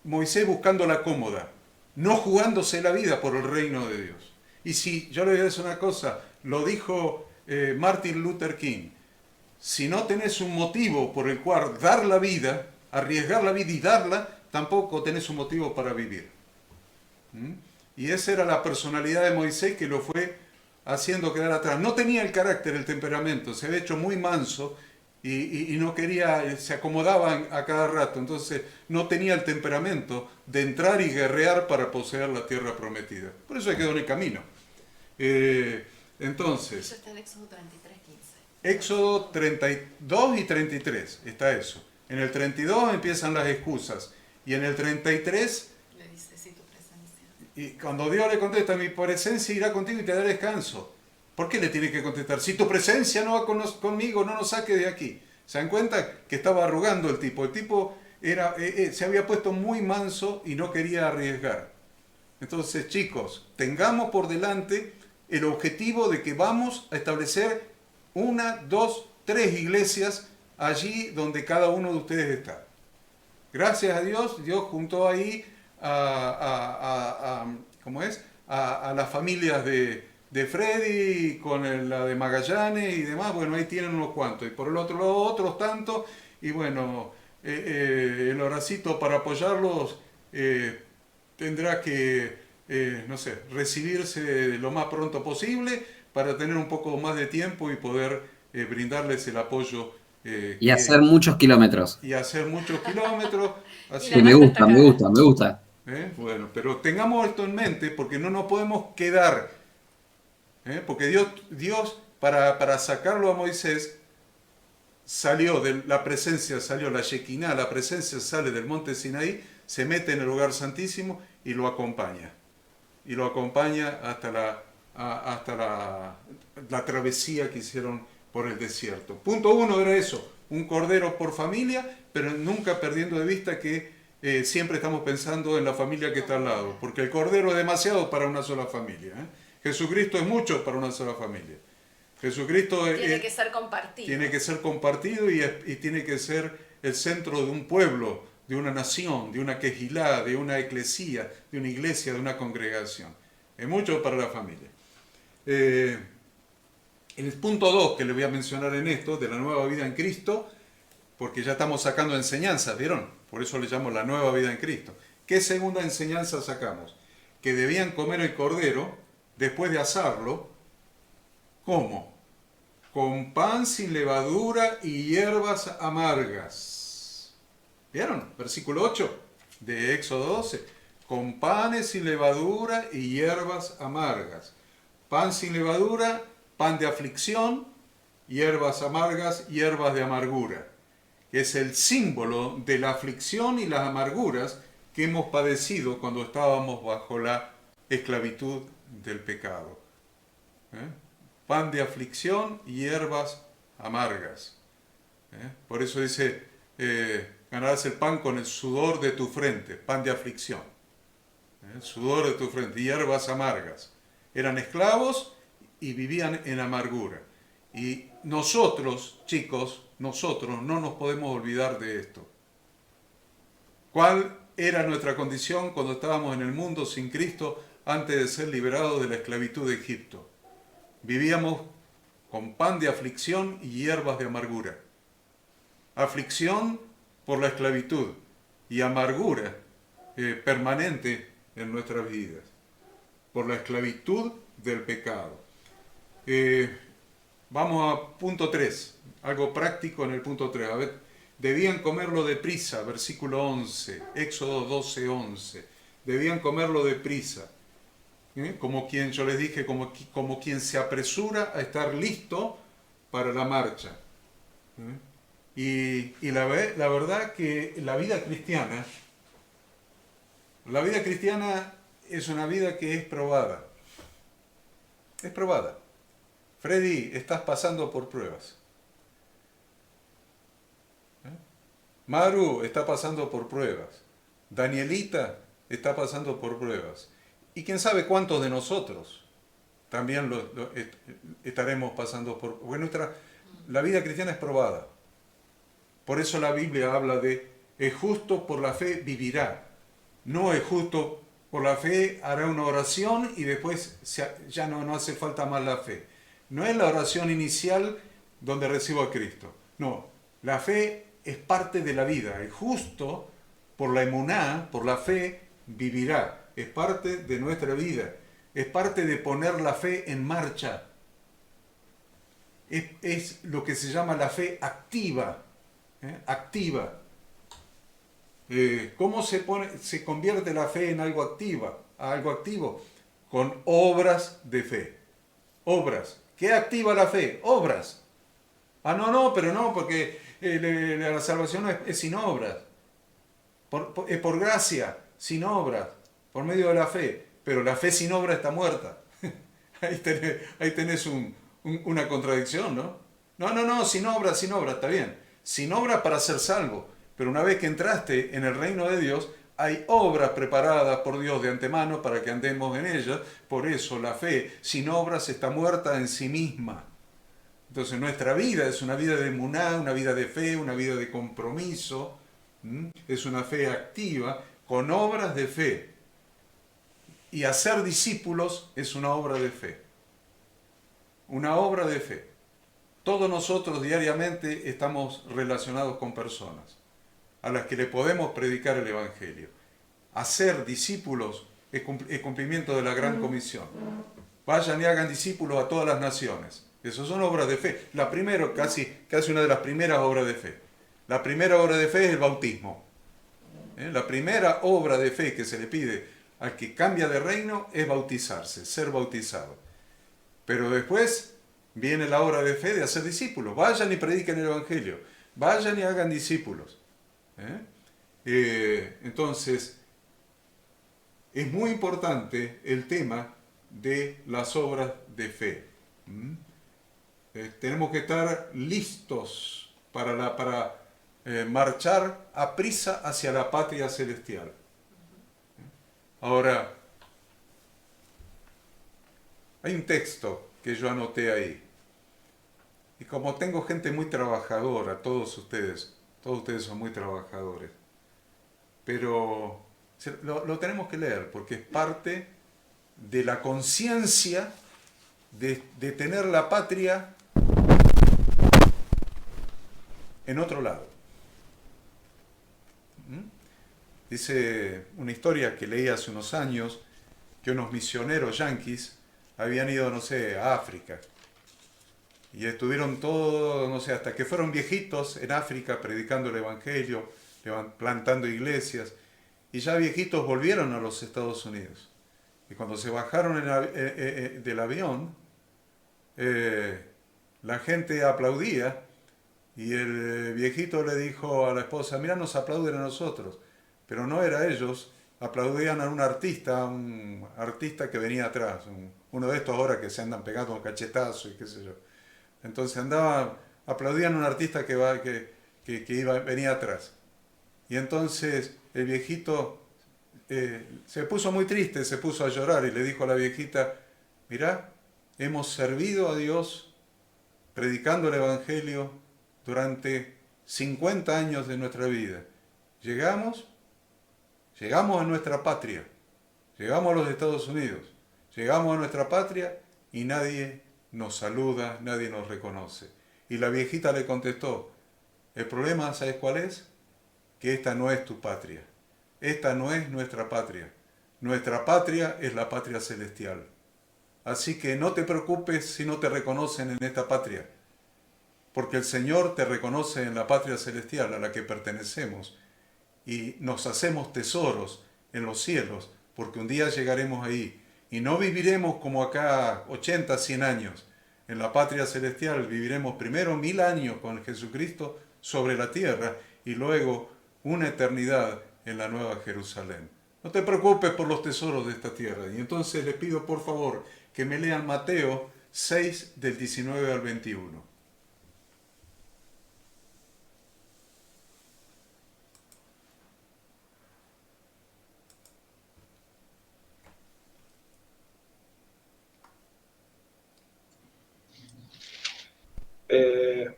Moisés buscando la cómoda, no jugándose la vida por el reino de Dios. Y si yo le voy a decir una cosa, lo dijo Martin Luther King, si no tenés un motivo por el cual dar la vida, arriesgar la vida y darla, tampoco tenés un motivo para vivir. Y esa era la personalidad de Moisés que lo fue haciendo quedar atrás. No tenía el carácter, el temperamento, se había hecho muy manso y no quería, se acomodaba a cada rato, entonces no tenía el temperamento de entrar y guerrear para poseer la tierra prometida. Por eso quedó en el camino. Entonces, eso está en Éxodo 33, 15. Éxodo 32 y 33, está eso. En el 32 empiezan las excusas y en el 33... le dice, si tu presencia. Y cuando Dios le contesta, mi presencia irá contigo y te daré descanso. ¿Por qué le tiene que contestar? Si tu presencia no va conmigo, no nos saque de aquí. ¿Se dan cuenta que estaba arrugando el tipo? El tipo se había puesto muy manso y no quería arriesgar. Entonces, chicos, tengamos por delante el objetivo de que vamos a establecer 1, 2, 3 iglesias allí donde cada uno de ustedes está. Gracias a Dios, Dios juntó ahí ¿cómo es? A las familias de Freddy con la de Magallanes y demás. Bueno, ahí tienen unos cuantos. Y por el otro lado otros tantos. Y bueno, el Horacito para apoyarlos tendrá que, no sé, recibirse lo más pronto posible para tener un poco más de tiempo y poder brindarles el apoyo. Y hacer muchos kilómetros. Y hacer muchos kilómetros. Así Que me gusta. Bueno, pero tengamos esto en mente porque no nos podemos quedar. Porque Dios para sacarlo a Moisés, salió de la presencia, salió la Shekinah, la presencia sale del monte Sinaí, se mete en el lugar santísimo y lo acompaña. Y lo acompaña hasta la travesía que hicieron por el desierto. Punto 1 era eso, un cordero por familia, pero nunca perdiendo de vista que siempre estamos pensando en la familia que está al lado, porque el cordero es demasiado para una sola familia. Jesucristo es mucho para una sola familia. Jesucristo tiene que ser compartido. Tiene que ser compartido y tiene que ser el centro de un pueblo, de una nación, de una quejilá, de una eclesía, de una iglesia, de una congregación. Es mucho para la familia. El punto 2 que le voy a mencionar en esto, de la nueva vida en Cristo, porque ya estamos sacando enseñanzas, ¿vieron? Por eso le llamo la nueva vida en Cristo. ¿Qué segunda enseñanza sacamos? Que debían comer el cordero después de asarlo. ¿Cómo? Con pan sin levadura y hierbas amargas. ¿Vieron? Versículo 8 de Éxodo 12. Con panes sin levadura y hierbas amargas. Pan sin levadura, pan de aflicción, hierbas amargas, hierbas de amargura. Que es el símbolo de la aflicción y las amarguras que hemos padecido cuando estábamos bajo la esclavitud del pecado. Pan de aflicción y hierbas amargas. Por eso dice, ganarás el pan con el sudor de tu frente, pan de aflicción. Sudor de tu frente, hierbas amargas. Eran esclavos y vivían en amargura. Y nosotros, chicos, nosotros no nos podemos olvidar de esto. ¿Cuál era nuestra condición cuando estábamos en el mundo sin Cristo antes de ser liberados de la esclavitud de Egipto? Vivíamos con pan de aflicción y hierbas de amargura. Aflicción por la esclavitud y amargura permanente en nuestras vidas, por la esclavitud del pecado. Vamos a punto 3, algo práctico en el punto 3. A ver, debían comerlo deprisa, versículo 11, Éxodo 12, 11. Debían comerlo deprisa. Como quien, yo les dije, como quien se apresura a estar listo para la marcha. Y la verdad que la vida cristiana es una vida que es probada. Es probada. Freddy, estás pasando por pruebas. Maru está pasando por pruebas. Danielita está pasando por pruebas. Y quién sabe cuántos de nosotros también estaremos pasando por... Bueno, la vida cristiana es probada. Por eso la Biblia habla de el justo por la fe vivirá. No el justo por la fe hará una oración y después ya no hace falta más la fe. No es la oración inicial donde recibo a Cristo. No, la fe es parte de la vida. El justo por la emuná, por la fe, vivirá. Es parte de nuestra vida, es parte de poner la fe en marcha. Es lo que se llama la fe activa. Activa. ¿Cómo se convierte la fe en algo activo? Con obras de fe. Obras. ¿Qué activa la fe? Obras. Pero no, porque la salvación es sin obras. Es por gracia, sin obras. Por medio de la fe, pero la fe sin obra está muerta. Ahí tenés una contradicción, ¿no? No, sin obra, está bien. Sin obra para ser salvo, Pero una vez que entraste en el reino de Dios, hay obras preparadas por Dios de antemano para que andemos en ellas. Por eso la fe sin obras está muerta en sí misma. Entonces nuestra vida es una vida de emuná, una vida de fe, una vida de compromiso. Es una fe activa con obras de fe. Y hacer discípulos es una obra de fe. Una obra de fe. Todos nosotros diariamente estamos relacionados con personas a las que le podemos predicar el Evangelio. Hacer discípulos es cumplimiento de la gran comisión. Vayan y hagan discípulos a todas las naciones. Esas son obras de fe. La primera, casi una de las primeras obras de fe. La primera obra de fe es el bautismo. La primera obra de fe que se le pide al que cambia de reino es bautizarse, ser bautizado. Pero después viene la obra de fe de hacer discípulos. Vayan y prediquen el Evangelio. Vayan y hagan discípulos. Entonces, es muy importante el tema de las obras de fe. Tenemos que estar listos para marchar a prisa hacia la patria celestial. Ahora, hay un texto que yo anoté ahí. Y como tengo gente muy trabajadora, todos ustedes son muy trabajadores, pero lo tenemos que leer porque es parte de la conciencia de tener la patria en otro lado. Dice una historia que leí hace unos años, que unos misioneros yanquis habían ido, no sé, a África. Y estuvieron todos, no sé, hasta que fueron viejitos en África predicando el Evangelio, plantando iglesias. Y ya viejitos volvieron a los Estados Unidos. Y cuando se bajaron del avión, la gente aplaudía. Y el viejito le dijo a la esposa, mira, nos aplauden a nosotros. Pero no era ellos, aplaudían a un artista que venía atrás. Uno de estos ahora que se andan pegando un cachetazo y qué sé yo. Entonces aplaudían a un artista que venía atrás. Y entonces el viejito se puso muy triste, se puso a llorar y le dijo a la viejita, mirá, hemos servido a Dios predicando el Evangelio durante 50 años de nuestra vida. Llegamos a nuestra patria, llegamos a los Estados Unidos, llegamos a nuestra patria y nadie nos saluda, nadie nos reconoce. Y la viejita le contestó, el problema, ¿sabes cuál es? Que esta no es tu patria, esta no es nuestra patria. Nuestra patria es la patria celestial. Así que no te preocupes si no te reconocen en esta patria, porque el Señor te reconoce en la patria celestial a la que pertenecemos y nos hacemos tesoros en los cielos, porque un día llegaremos ahí y no viviremos como acá 80, 100 años. En la patria celestial viviremos primero 1000 años con Jesucristo sobre la tierra y luego una eternidad en la Nueva Jerusalén. No te preocupes por los tesoros de esta tierra. Y entonces les pido por favor que me lean Mateo 6 del 19 al 21.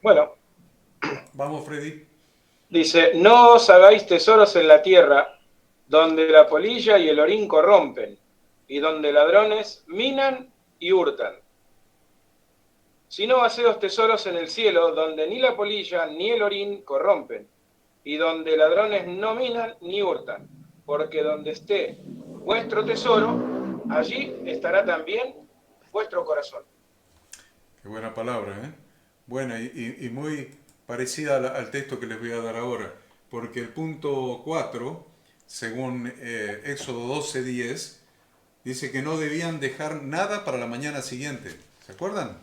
Bueno, Vamos, Freddy. dice, no os hagáis tesoros en la tierra, donde la polilla y el orín corrompen, y donde ladrones minan y hurtan. Sino haceos tesoros en el cielo, donde ni la polilla ni el orín corrompen, y donde ladrones no minan ni hurtan, porque donde esté vuestro tesoro, allí estará también vuestro corazón. Qué buena palabra, ¿eh? Buena y muy parecida al texto que les voy a dar ahora, porque el punto 4, según Éxodo 12:10, dice que no debían dejar nada para la mañana siguiente. ¿Se acuerdan?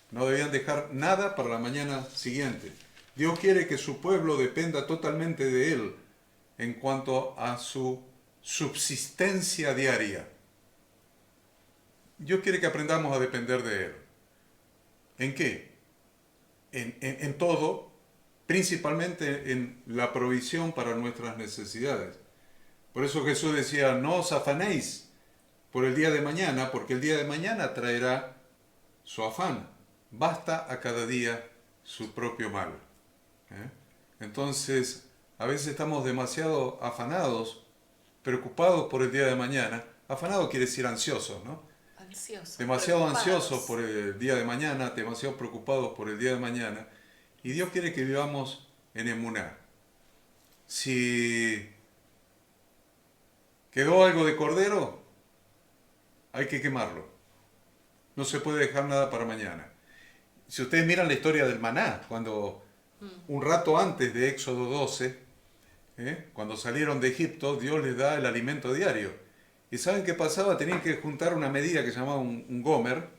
No debían dejar nada para la mañana siguiente. Dios quiere que su pueblo dependa totalmente de Él en cuanto a su subsistencia diaria. Dios quiere que aprendamos a depender de Él. ¿En qué? En todo, principalmente en la provisión para nuestras necesidades. Por eso Jesús decía, no os afanéis por el día de mañana, porque el día de mañana traerá su afán. Basta a cada día su propio mal. Entonces, a veces estamos demasiado afanados, preocupados por el día de mañana. Afanado quiere decir ansiosos, ¿no? Ansiosos, Demasiado preocupados. ansiosos por el día de mañana, demasiado preocupados por el día de mañana. Y Dios quiere que vivamos en emuná. Si quedó algo de cordero, hay que quemarlo. No se puede dejar nada para mañana. Si ustedes miran la historia del maná, cuando un rato antes de Éxodo 12, cuando salieron de Egipto, Dios les da el alimento diario. ¿Y saben qué pasaba? Tenían que juntar una medida que se llamaba un gomer,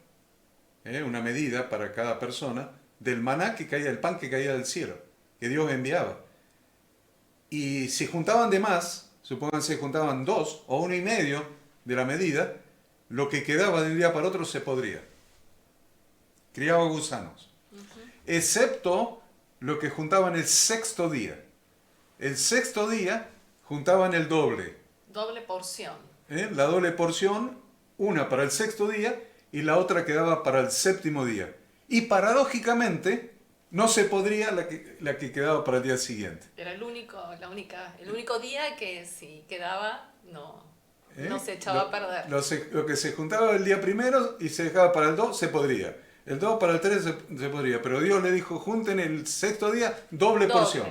una medida para cada persona, del maná que caía, el pan que caía del cielo, que Dios enviaba. Y si juntaban de más, supónganse juntaban 2 o 1,5 de la medida, lo que quedaba de un día para otro se podría. Criaba gusanos. Excepto lo que juntaban el sexto día. El sexto día juntaban el doble. Doble porción. La doble porción, una para el sexto día y la otra quedaba para el séptimo día. Y paradójicamente no se podría la que quedaba para el día siguiente. Era el único día que si quedaba no se echaba a perder. Lo que se juntaba el día primero y se dejaba para el 2 se podría. El 2 para el 3 se podría. Pero Dios le dijo, junten el sexto día doble porción.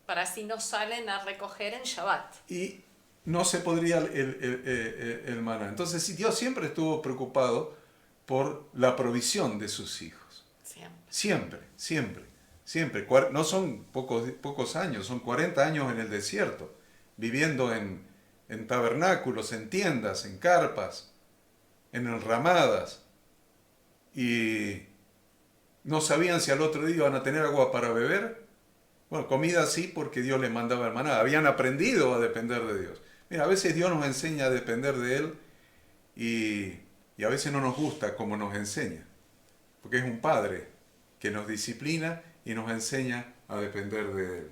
Para así no salen a recoger en Shabbat. Y no se podría el maná. Entonces Dios siempre estuvo preocupado por la provisión de sus hijos. Siempre. No son pocos años, son 40 años en el desierto, viviendo en tabernáculos, en tiendas, en carpas, en enramadas. Y no sabían si al otro día iban a tener agua para beber. Bueno, comida sí, porque Dios les mandaba el maná. Habían aprendido a depender de Dios. Mira, a veces Dios nos enseña a depender de Él y a veces no nos gusta como nos enseña. Porque es un Padre que nos disciplina y nos enseña a depender de Él.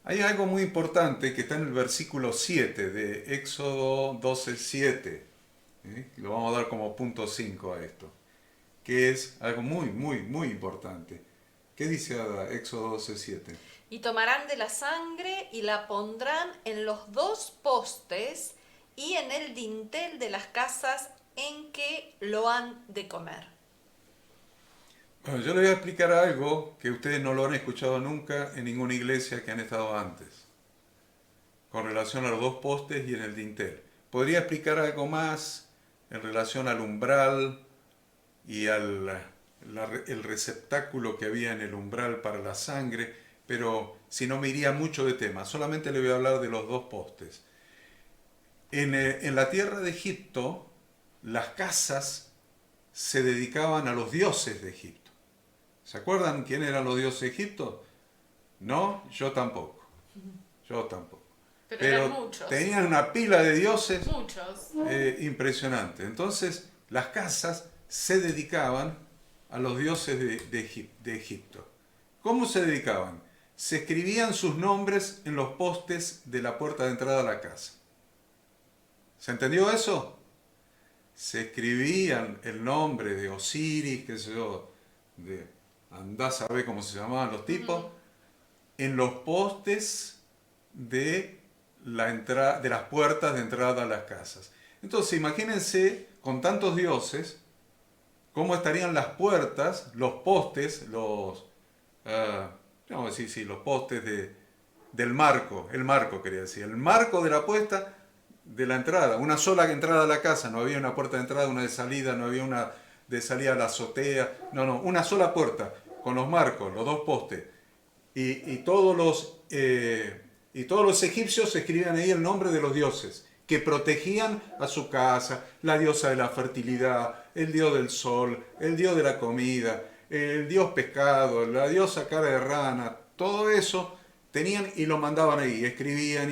Hay algo muy importante que está en el versículo 7 de Éxodo 12:7. Lo vamos a dar como punto 5 a esto. Que es algo muy, muy, muy importante. ¿Qué dice Éxodo 12:7? Y tomarán de la sangre y la pondrán en los 2 postes y en el dintel de las casas en que lo han de comer. Bueno, yo les voy a explicar algo que ustedes no lo han escuchado nunca en ninguna iglesia que han estado antes, con relación a los 2 postes y en el dintel. Podría explicar algo más en relación al umbral y el receptáculo que había en el umbral para la sangre, pero si no me iría mucho de tema, solamente le voy a hablar de los 2 postes. En la tierra de Egipto, las casas se dedicaban a los dioses de Egipto. ¿Se acuerdan quién eran los dioses de Egipto? No, yo tampoco. Pero eran muchos. Tenían una pila de dioses Muchos. impresionante. Entonces, las casas se dedicaban a los dioses de Egipto. ¿Cómo se dedicaban? Se escribían sus nombres en los postes de la puerta de entrada a la casa. ¿Se entendió eso? Se escribían el nombre de Osiris, qué sé yo, de andá a saber cómo se llamaban los tipos, en los postes de las puertas de entrada a las casas. Entonces, imagínense, con tantos dioses, cómo estarían las puertas, los postes, los postes del marco, el marco quería decir, el marco de la puerta de la entrada, una sola entrada a la casa, no había una puerta de entrada, una de salida, no había una de salida a la azotea, una sola puerta, con los marcos, los 2 postes, y todos los egipcios escribían ahí el nombre de los dioses, que protegían a su casa, la diosa de la fertilidad, el dios del sol, el dios de la comida, el dios pescado, la diosa cara de rana, todo eso tenían y lo mandaban ahí, escribían.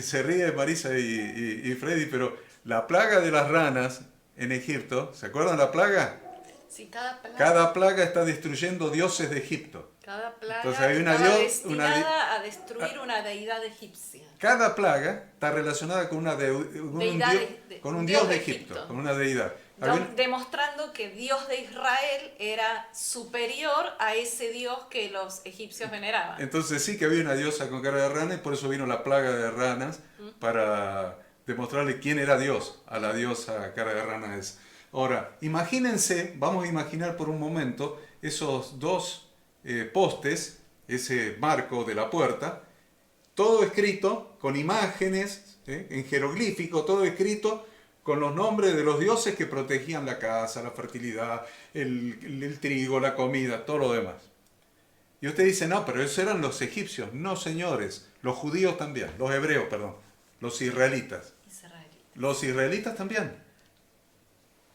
Se ríe Marisa y Freddy, pero la plaga de las ranas en Egipto, ¿se acuerdan la plaga? Sí, cada plaga. Cada plaga está destruyendo dioses de Egipto. Cada plaga Entonces hay una estaba dios- destinada a destruir una deidad egipcia. Cada plaga está relacionada con, Deidad con un dios de Egipto, con una deidad. Demostrando que Dios de Israel era superior a ese Dios que los egipcios veneraban. Entonces sí que había una diosa con cara de rana y por eso vino la plaga de ranas para demostrarle quién era Dios a la diosa cara de rana esa. Ahora, imagínense, vamos a imaginar por un momento esos dos postes, ese marco de la puerta, todo escrito con imágenes, en jeroglífico, todo escrito con los nombres de los dioses que protegían la casa, la fertilidad, el trigo, la comida, todo lo demás. Y usted dice, no, pero esos eran los egipcios. No, señores, los judíos también, los hebreos, perdón, los israelitas. Los israelitas también.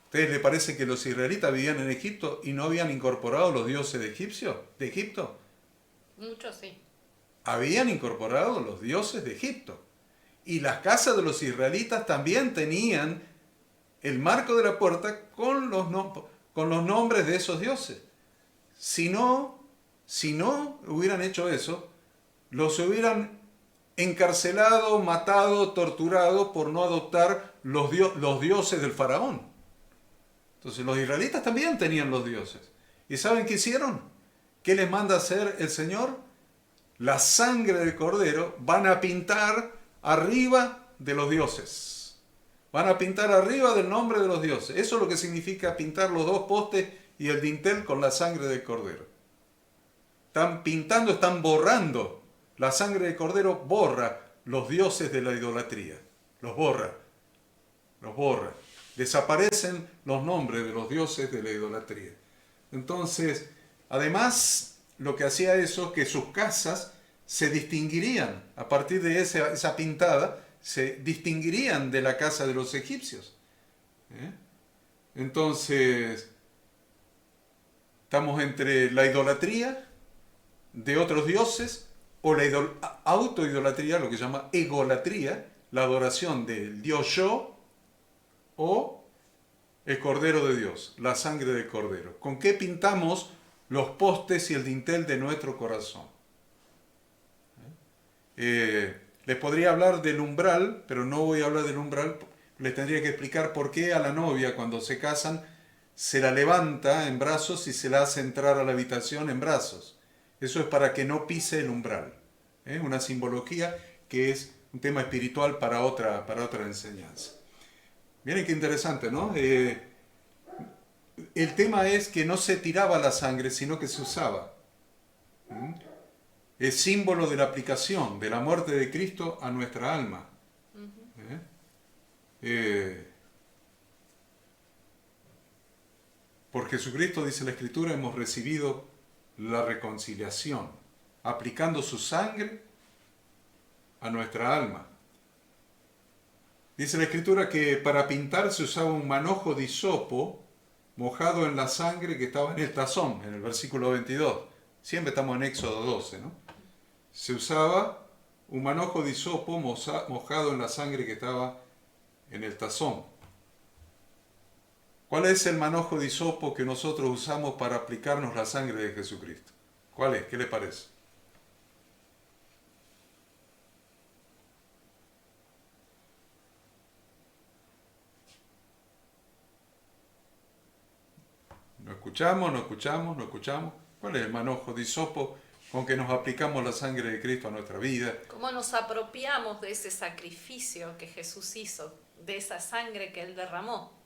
¿A ustedes les parece que los israelitas vivían en Egipto y no habían incorporado los dioses de Egipto? Muchos sí. Habían incorporado los dioses de Egipto. Y las casas de los israelitas también tenían el marco de la puerta con los nombres de esos dioses. Si no hubieran hecho eso, los hubieran encarcelado, matado, torturado por no adoptar los dioses del faraón. Entonces los israelitas también tenían los dioses. ¿Y saben qué hicieron? ¿Qué les manda hacer el Señor? La sangre del cordero van a pintar arriba de los dioses. Van a pintar arriba del nombre de los dioses. Eso es lo que significa pintar los dos postes y el dintel con la sangre del cordero. Están pintando, están borrando. La sangre del cordero borra los dioses de la idolatría. Los borra. Los borra. Desaparecen los nombres de los dioses de la idolatría. Entonces, además, lo que hacía eso es que sus casas se distinguirían, a partir de esa pintada, se distinguirían de la casa de los egipcios. Entonces, estamos entre la idolatría de otros dioses o la autoidolatría, lo que se llama egolatría, la adoración del Dios yo, o el Cordero de Dios, la sangre del Cordero. ¿Con qué pintamos los postes y el dintel de nuestro corazón? Les podría hablar del umbral, pero no voy a hablar del umbral. Les tendría que explicar por qué a la novia, cuando se casan, se la levanta en brazos y se la hace entrar a la habitación en brazos. Eso es para que no pise el umbral. Una simbología que es un tema espiritual para otra enseñanza. Miren qué interesante, ¿no? El tema es que no se tiraba la sangre, sino que se usaba. Es símbolo de la aplicación de la muerte de Cristo a nuestra alma. Por Jesucristo, dice la Escritura, hemos recibido la reconciliación, aplicando su sangre a nuestra alma. Dice la Escritura que para pintar se usaba un manojo de hisopo mojado en la sangre que estaba en el tazón, en el versículo 22. Siempre estamos en Éxodo 12, ¿no? Se usaba un manojo de hisopo mojado en la sangre que estaba en el tazón. ¿Cuál es el manojo de hisopo que nosotros usamos para aplicarnos la sangre de Jesucristo? ¿Cuál es? ¿Qué le parece? ¿No escuchamos? ¿No escuchamos? ¿No escuchamos? ¿Cuál es el manojo de hisopo con que nos aplicamos la sangre de Cristo a nuestra vida? ¿Cómo nos apropiamos de ese sacrificio que Jesús hizo, de esa sangre que Él derramó?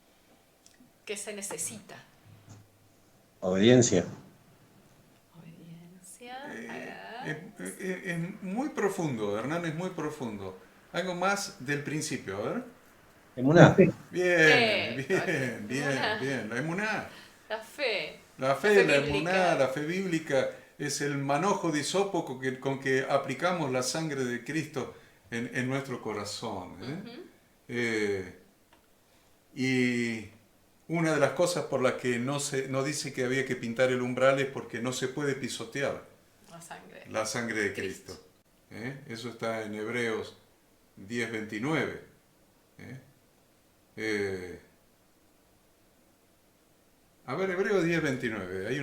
¿Qué se necesita? Obediencia. Es muy profundo, Hernán, es muy profundo. Algo más del principio, a ver. Emuná. Bien. La emuná. La fe. La fe, la emuná, la fe bíblica es el manojo de hisopo con que aplicamos la sangre de Cristo en nuestro corazón. Y una de las cosas por las que no dice que había que pintar el umbral es porque no se puede pisotear la sangre de Cristo. Eso está en Hebreos 10:29. A ver, Hebreos 10:29. Hay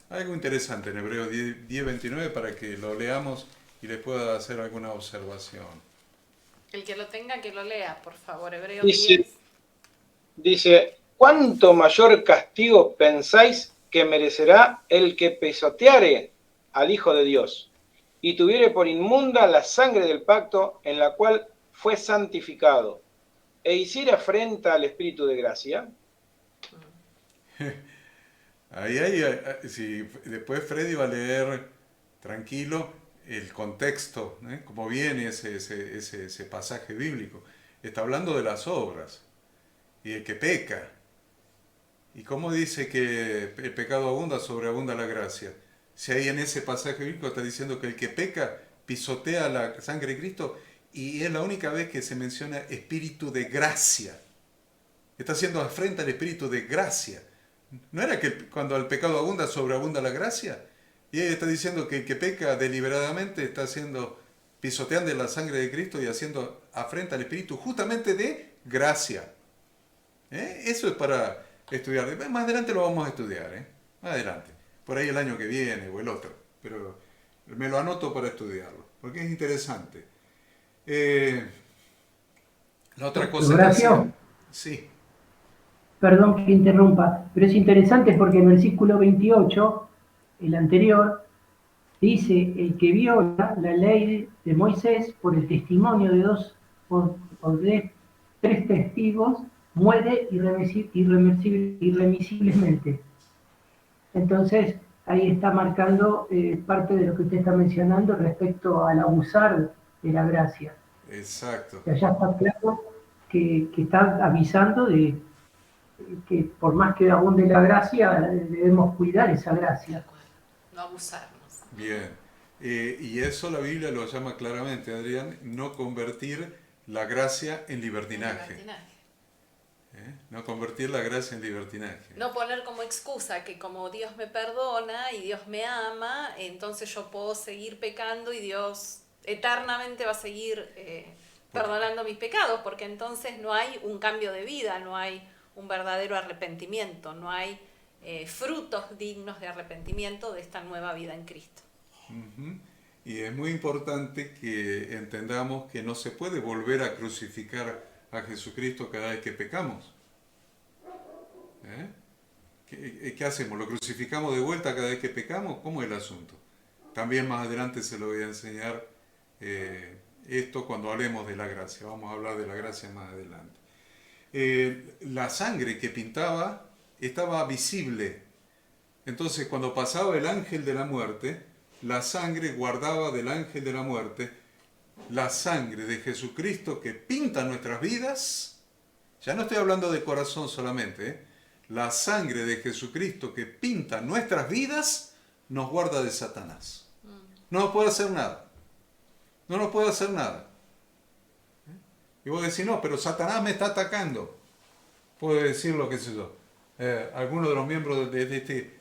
algo interesante en Hebreos 10:29 para que lo leamos y les pueda hacer alguna observación. El que lo tenga, que lo lea, por favor. Hebreos Dice, 10. dice, ¿cuánto mayor castigo pensáis que merecerá el que pisoteare al Hijo de Dios y tuviere por inmunda la sangre del pacto en la cual fue santificado e hiciere afrenta al Espíritu de gracia? Si después Freddy va a leer tranquilo el contexto, ¿eh? Cómo viene ese pasaje bíblico. Está hablando de las obras y el que peca. ¿Y cómo dice que el pecado abunda, sobreabunda la gracia? Si ahí en ese pasaje bíblico está diciendo que el que peca pisotea la sangre de Cristo y es la única vez que se menciona espíritu de gracia. Está haciendo afrenta al espíritu de gracia. ¿No era que cuando el pecado abunda, sobreabunda la gracia? Y él está diciendo que el que peca deliberadamente está haciendo, pisoteando la sangre de Cristo y haciendo afrenta al espíritu justamente de gracia. Eso es para estudiar. Más adelante lo vamos a estudiar, más adelante. Por ahí el año que viene o el otro. Pero me lo anoto para estudiarlo, porque es interesante. La otra cosa Horacio, sí. perdón que interrumpa, pero es interesante porque en el versículo 28, el anterior, dice, el que viola la ley de Moisés por el testimonio de de tres testigos, muere irremisiblemente. Entonces, ahí está marcando parte de lo que usted está mencionando respecto al abusar de la gracia. Exacto. Y allá está claro que está avisando de que por más que abunde la gracia, debemos cuidar esa gracia. No abusarnos. Bien. Y eso la Biblia lo llama claramente, Adrián, no convertir la gracia en libertinaje. No convertir la gracia en libertinaje. No poner como excusa que como Dios me perdona y Dios me ama, entonces yo puedo seguir pecando y Dios eternamente va a seguir perdonando mis pecados, porque entonces no hay un cambio de vida, no hay un verdadero arrepentimiento, no hay frutos dignos de arrepentimiento de esta nueva vida en Cristo. Uh-huh. Y es muy importante que entendamos que no se puede volver a crucificar a Jesucristo cada vez que pecamos. ¿Qué hacemos? ¿Lo crucificamos de vuelta cada vez que pecamos? ¿Cómo es el asunto? También más adelante se lo voy a enseñar esto cuando hablemos de la gracia. Vamos a hablar de la gracia más adelante. La sangre que pintaba estaba visible. Entonces cuando pasaba el ángel de la muerte, la sangre guardaba del ángel de la muerte la sangre de Jesucristo que pinta nuestras vidas. Ya no estoy hablando de corazón solamente, La sangre de Jesucristo que pinta nuestras vidas nos guarda de Satanás. No nos puede hacer nada. No nos puede hacer nada. Y vos decís, no, pero Satanás me está atacando. Puede decirlo, qué sé yo. Alguno de los miembros de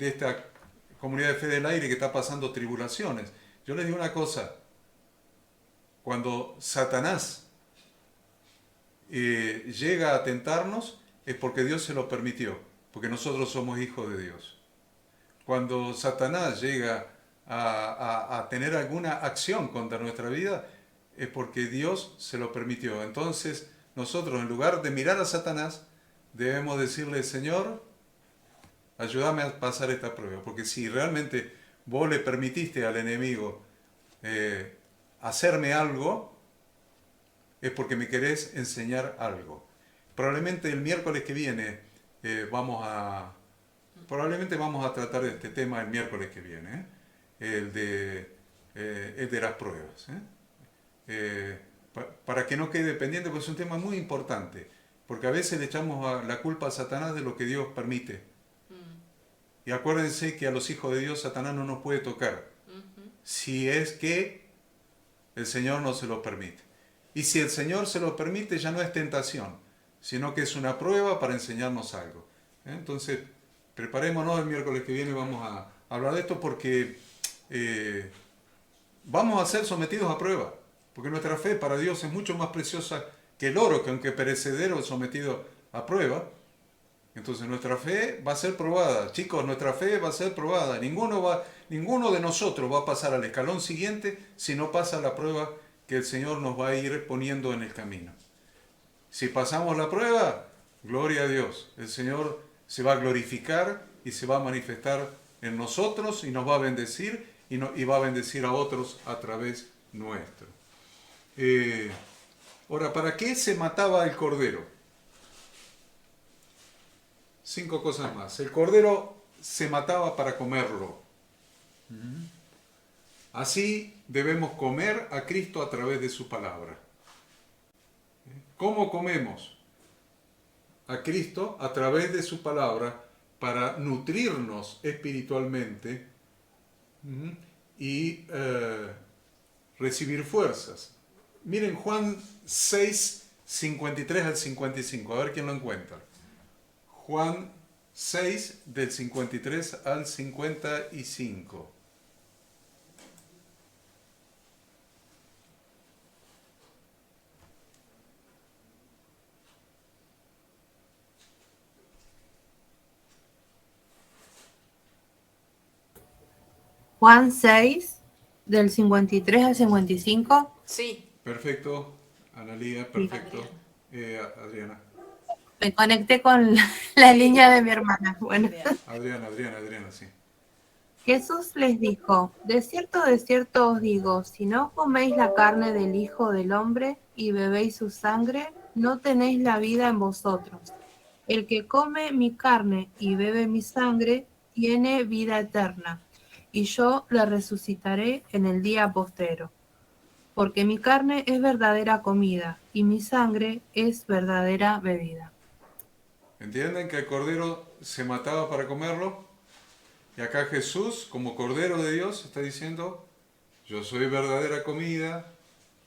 esta comunidad de fe del aire que está pasando tribulaciones. Yo les digo una cosa. Cuando Satanás llega a tentarnos, es porque Dios se lo permitió, porque nosotros somos hijos de Dios. Cuando Satanás llega a tener alguna acción contra nuestra vida, es porque Dios se lo permitió. Entonces, nosotros, en lugar de mirar a Satanás, debemos decirle, Señor, ayúdame a pasar esta prueba. Porque si realmente vos le permitiste al enemigo hacerme algo, es porque me querés enseñar algo. Probablemente el miércoles que viene vamos a tratar este tema el miércoles que viene, el de las pruebas. Para que no quede pendiente, porque es un tema muy importante, porque a veces le echamos la culpa a Satanás de lo que Dios permite. Y acuérdense que a los hijos de Dios Satanás no nos puede tocar, si es que el Señor no se lo permite. Y si el Señor se lo permite, ya no es tentación, sino que es una prueba para enseñarnos algo. Entonces, preparémonos, el miércoles que viene vamos a hablar de esto, porque vamos a ser sometidos a prueba, porque nuestra fe para Dios es mucho más preciosa que el oro, que aunque perecedero es sometido a prueba, Entonces nuestra fe va a ser probada. Chicos, nuestra fe va a ser probada. Ninguno de nosotros va a pasar al escalón siguiente si no pasa la prueba que el Señor nos va a ir poniendo en el camino. Si pasamos la prueba, gloria a Dios. El Señor se va a glorificar y se va a manifestar en nosotros y nos va a bendecir y va a bendecir a otros a través nuestro. Ahora, ¿para qué se mataba el cordero? 5 cosas más. El cordero se mataba para comerlo. Así debemos comer a Cristo a través de su palabra. ¿Cómo comemos a Cristo? A través de su palabra para nutrirnos espiritualmente y recibir fuerzas. Miren Juan 6, 53 al 55, a ver quién lo encuentra. Juan 6, del 53 al 55. Juan 6, del 53 al 55. Sí. Perfecto, Analía, perfecto. Adriana. Me conecté con la línea de mi hermana. Bueno. Adriana, sí. Jesús les dijo, de cierto os digo, si no coméis la carne del Hijo del Hombre y bebéis su sangre, no tenéis la vida en vosotros. El que come mi carne y bebe mi sangre, tiene vida eterna, y yo la resucitaré en el día postrero. Porque mi carne es verdadera comida, y mi sangre es verdadera bebida. ¿Entienden que el cordero se mataba para comerlo? Y acá Jesús, como Cordero de Dios, está diciendo, yo soy verdadera comida,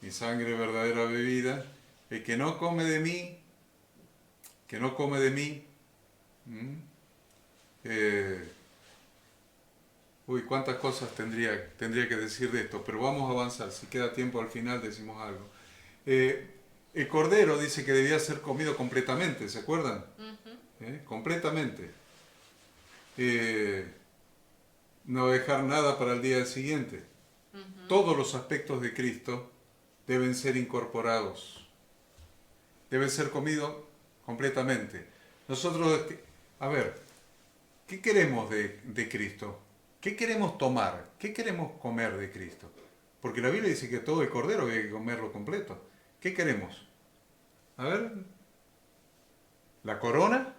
mi sangre verdadera bebida. El que no come de mí, cuántas cosas tendría que decir de esto, pero vamos a avanzar, si queda tiempo al final decimos algo. El cordero dice que debía ser comido completamente, ¿se acuerdan? Completamente. No dejar nada para el día siguiente. Todos los aspectos de Cristo deben ser incorporados. Deben ser comidos completamente. Nosotros, a ver, ¿qué queremos de Cristo? ¿Qué queremos tomar? ¿Qué queremos comer de Cristo? Porque la Biblia dice que todo el cordero hay que comerlo completo. ¿Qué queremos? A ver, ¿la corona?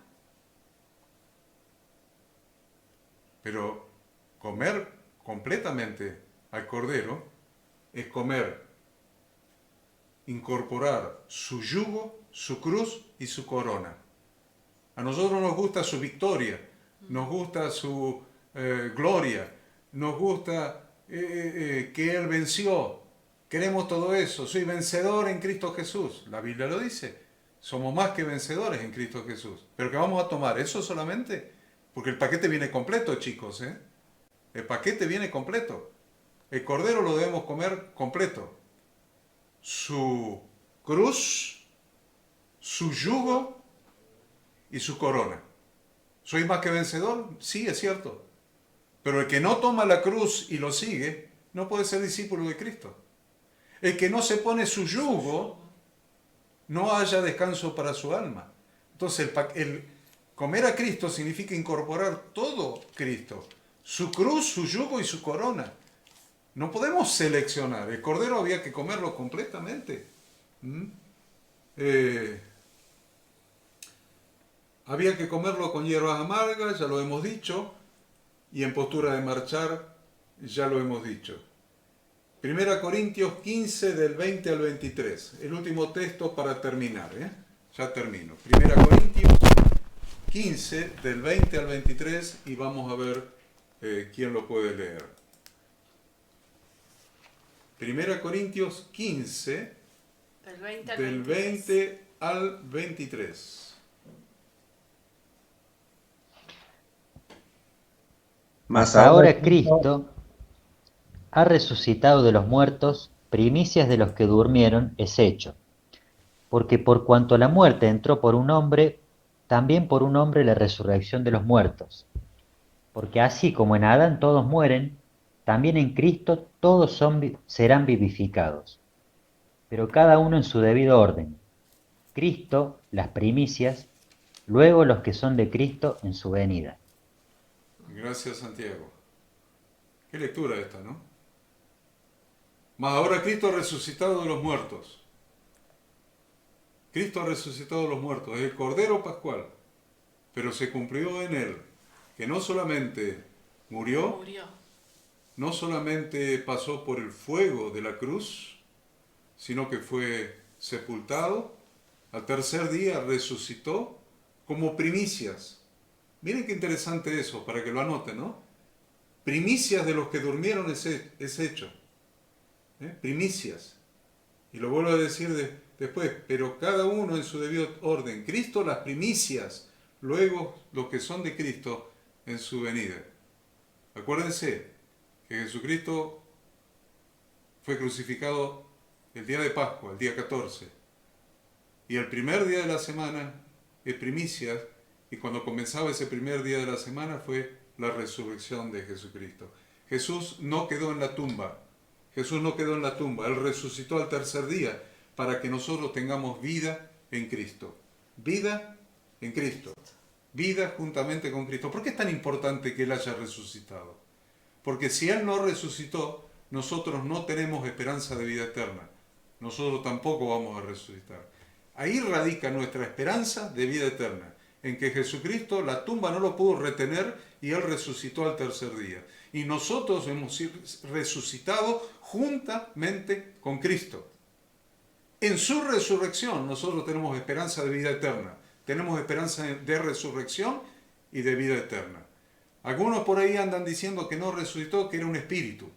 Pero comer completamente al cordero es incorporar su yugo, su cruz y su corona. A nosotros nos gusta su victoria, nos gusta su gloria, nos gusta que Él venció. Queremos todo eso. Soy vencedor en Cristo Jesús. La Biblia lo dice. Somos más que vencedores en Cristo Jesús. ¿Pero qué vamos a tomar? ¿Eso solamente? Porque el paquete viene completo, chicos, ¿eh? El paquete viene completo. El cordero lo debemos comer completo. Su cruz, su yugo y su corona. ¿Soy más que vencedor? Sí, es cierto. Pero el que no toma la cruz y lo sigue, no puede ser discípulo de Cristo. El que no se pone su yugo, no haya descanso para su alma. Entonces, el comer a Cristo significa incorporar todo Cristo. Su cruz, su yugo y su corona. No podemos seleccionar. El cordero había que comerlo completamente. Había que comerlo con hierbas amargas, ya lo hemos dicho, y en postura de marchar, ya lo hemos dicho. 1 Corintios 15, del 20 al 23. El último texto para terminar. Ya termino. 1 Corintios 15, del 20 al 23, y vamos a ver quién lo puede leer. 1 Corintios 15, del 20 al 23. Mas ahora Cristo ha resucitado de los muertos, primicias de los que durmieron es hecho. Porque por cuanto la muerte entró por un hombre, también por un hombre la resurrección de los muertos. Porque así como en Adán todos mueren, también en Cristo todos serán vivificados, pero cada uno en su debido orden. Cristo, las primicias, luego los que son de Cristo en su venida. Gracias, Santiago. Qué lectura esta, ¿no? Mas ahora Cristo ha resucitado de los muertos. Cristo ha resucitado de los muertos, es el Cordero Pascual, pero se cumplió en él que no solamente murió, no solamente pasó por el fuego de la cruz, sino que fue sepultado, al tercer día resucitó como primicias. Miren qué interesante eso, para que lo anoten, ¿no? Primicias de los que durmieron es hecho. Primicias. Y lo vuelvo a decir después, pero cada uno en su debido orden. Cristo las primicias, luego los que son de Cristo en su venida. Acuérdense que Jesucristo fue crucificado el día de Pascua, el día 14. Y el primer día de la semana es primicias, y cuando comenzaba ese primer día de la semana fue la resurrección de Jesucristo. Jesús no quedó en la tumba. Jesús no quedó en la tumba. Él resucitó al tercer día para que nosotros tengamos vida en Cristo. Vida en Cristo. Vida juntamente con Cristo. ¿Por qué es tan importante que Él haya resucitado? Porque si Él no resucitó, nosotros no tenemos esperanza de vida eterna. Nosotros tampoco vamos a resucitar. Ahí radica nuestra esperanza de vida eterna, en que Jesucristo, la tumba no lo pudo retener y Él resucitó al tercer día. Y nosotros hemos resucitado juntamente con Cristo. En su resurrección nosotros tenemos esperanza de vida eterna. Tenemos esperanza de resurrección y de vida eterna. Algunos por ahí andan diciendo que no resucitó, que era un espíritu.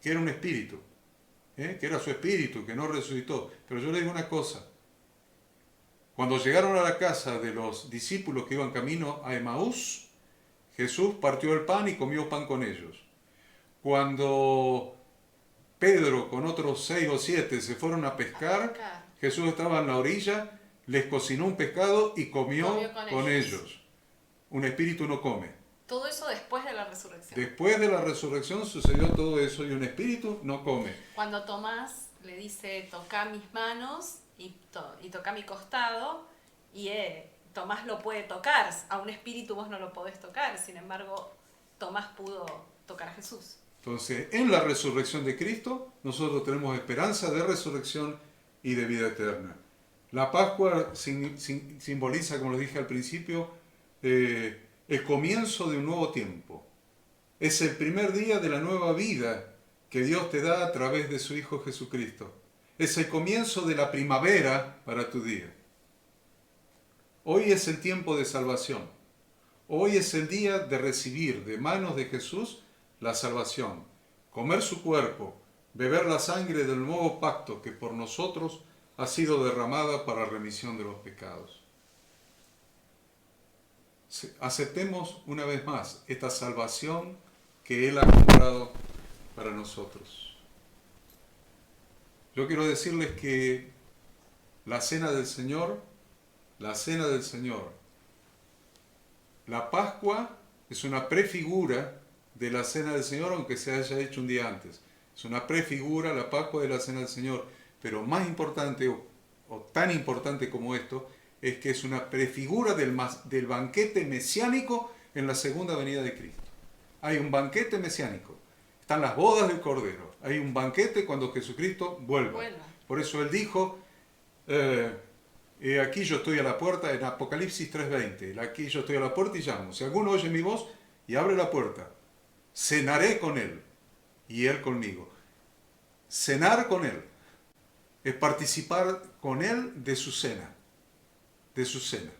Que era un espíritu. Que era su espíritu, que no resucitó. Pero yo les digo una cosa. Cuando llegaron a la casa de los discípulos que iban camino a Emaús, Jesús partió el pan y comió pan con ellos. Cuando Pedro con otros 6 o 7 se fueron a pescar, Jesús estaba en la orilla, les cocinó un pescado y comió con ellos. Un espíritu no come. Todo eso después de la resurrección. Después de la resurrección sucedió todo eso y un espíritu no come. Cuando Tomás le dice, toca mis manos y toca mi costado, y Tomás lo puede tocar, a un espíritu vos no lo podés tocar, sin embargo, Tomás pudo tocar a Jesús. Entonces, en la resurrección de Cristo, nosotros tenemos esperanza de resurrección y de vida eterna. La Pascua simboliza, como lo dije al principio, el comienzo de un nuevo tiempo. Es el primer día de la nueva vida que Dios te da a través de su Hijo Jesucristo. Es el comienzo de la primavera para tu día. Hoy es el tiempo de salvación. Hoy es el día de recibir de manos de Jesús la salvación, comer su cuerpo, beber la sangre del nuevo pacto que por nosotros ha sido derramada para remisión de los pecados. Aceptemos una vez más esta salvación que Él ha comprado para nosotros. Yo quiero decirles que la cena del Señor, la Pascua es una prefigura de la cena del Señor, aunque se haya hecho un día antes. Es una prefigura, la Pascua, de la cena del Señor. Pero más importante, o tan importante como esto, es que es una prefigura del banquete mesiánico en la segunda venida de Cristo. Hay un banquete mesiánico. Están las bodas del Cordero. Hay un banquete cuando Jesucristo vuelva. Por eso Él dijo, aquí yo estoy a la puerta, en Apocalipsis 3:20. Aquí yo estoy a la puerta y llamo. Si alguno oye mi voz y abre la puerta, cenaré con Él y Él conmigo. Cenar con Él es participar con Él de su cena. De su cena.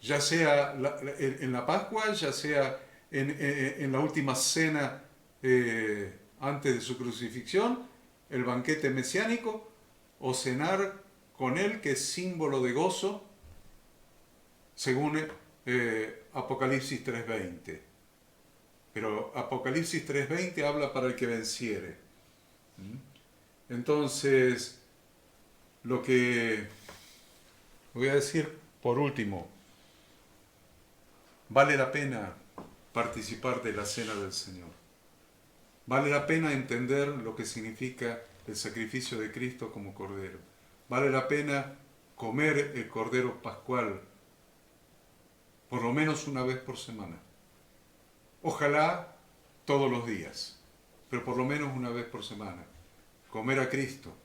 Ya sea en la Pascua, ya sea en la última cena antes de su crucifixión, el banquete mesiánico, o cenar con Él, que es símbolo de gozo, según Apocalipsis 3:20. Pero Apocalipsis 3:20 habla para el que venciere. Entonces, lo que voy a decir por último, vale la pena participar de la cena del Señor. Vale la pena entender lo que significa el sacrificio de Cristo como Cordero. Vale la pena comer el Cordero Pascual por lo menos una vez por semana. Ojalá todos los días, pero por lo menos una vez por semana. Comer a Cristo.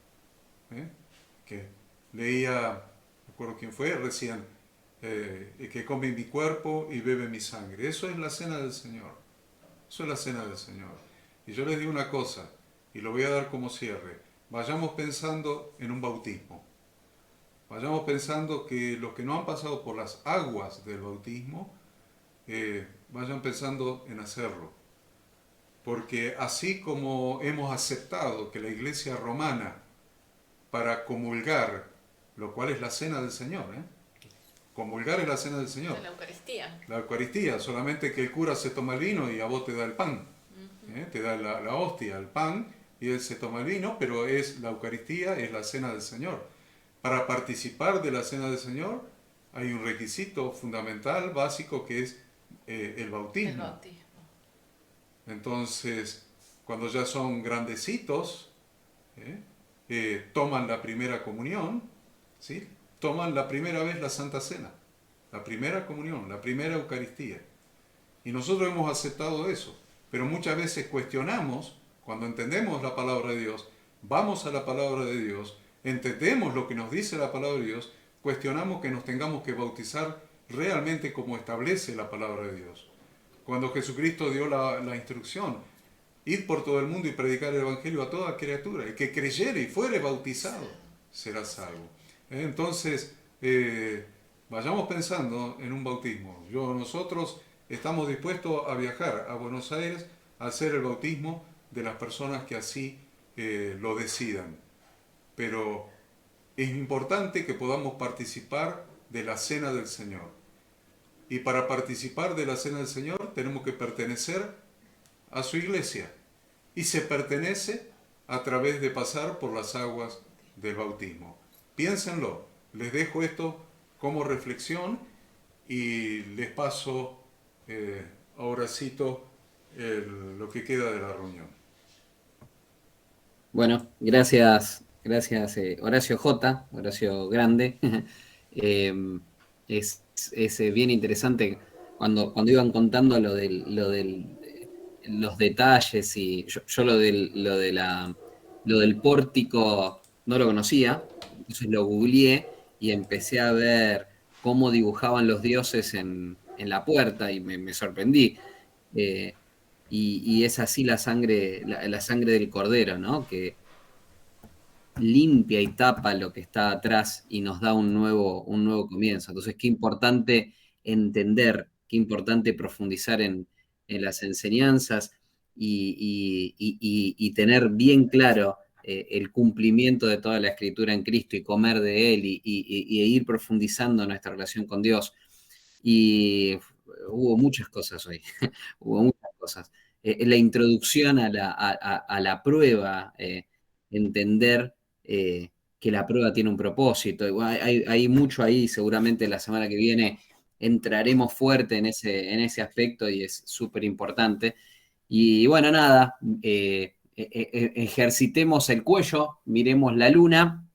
Que leía, no recuerdo quién fue, recién, que come mi cuerpo y bebe mi sangre. Eso es la cena del Señor. Eso es la cena del Señor. Y yo les digo una cosa, y lo voy a dar como cierre. Vayamos pensando en un bautismo. Vayamos pensando que los que no han pasado por las aguas del bautismo, vayan pensando en hacerlo. Porque así como hemos aceptado que la Iglesia romana, para comulgar, lo cual es la cena del Señor, comulgar es la cena del Señor. De la Eucaristía. La Eucaristía, solamente que el cura se toma el vino y a vos te da el pan. Te da la hostia, el pan, y él se toma el vino, pero es la Eucaristía, es la cena del Señor. Para participar de la cena del Señor hay un requisito fundamental, básico, que es el bautismo. El bautismo. Entonces, cuando ya son grandecitos, toman la primera comunión, ¿sí? Toman la primera vez la Santa Cena, la primera comunión, la primera Eucaristía. Y nosotros hemos aceptado eso, pero muchas veces cuestionamos, cuando entendemos la palabra de Dios, vamos a la palabra de Dios, entendemos lo que nos dice la palabra de Dios, cuestionamos que nos tengamos que bautizar realmente como establece la palabra de Dios. Cuando Jesucristo dio la instrucción, id por todo el mundo y predicar el Evangelio a toda criatura, el que creyere y fuere bautizado será salvo. Entonces, vayamos pensando en un bautismo. Nosotros estamos dispuestos a viajar a Buenos Aires a hacer el bautismo de las personas que así lo decidan. Pero es importante que podamos participar de la cena del Señor. Y para participar de la cena del Señor tenemos que pertenecer a su iglesia. Y se pertenece a través de pasar por las aguas del bautismo. Piénsenlo. Les dejo esto como reflexión y les paso ahoracito lo que queda de la reunión. Bueno, gracias Horacio J, Horacio Grande. Es bien interesante cuando iban contando los detalles y yo lo del pórtico no lo conocía, entonces lo googleé y empecé a ver cómo dibujaban los dioses en la puerta y me sorprendí. Y es así la sangre del cordero, ¿no? Que limpia y tapa lo que está atrás y nos da un nuevo comienzo. Entonces, qué importante entender, qué importante profundizar en las enseñanzas y tener bien claro el cumplimiento de toda la escritura en Cristo y comer de Él y ir profundizando en nuestra relación con Dios. Y hubo muchas cosas hoy, hubo muchas cosas. La introducción a la prueba, entender que la prueba tiene un propósito. Hay mucho ahí, seguramente la semana que viene entraremos fuerte en ese aspecto y es súper importante. Y bueno, nada, ejercitemos el cuello, miremos la luna,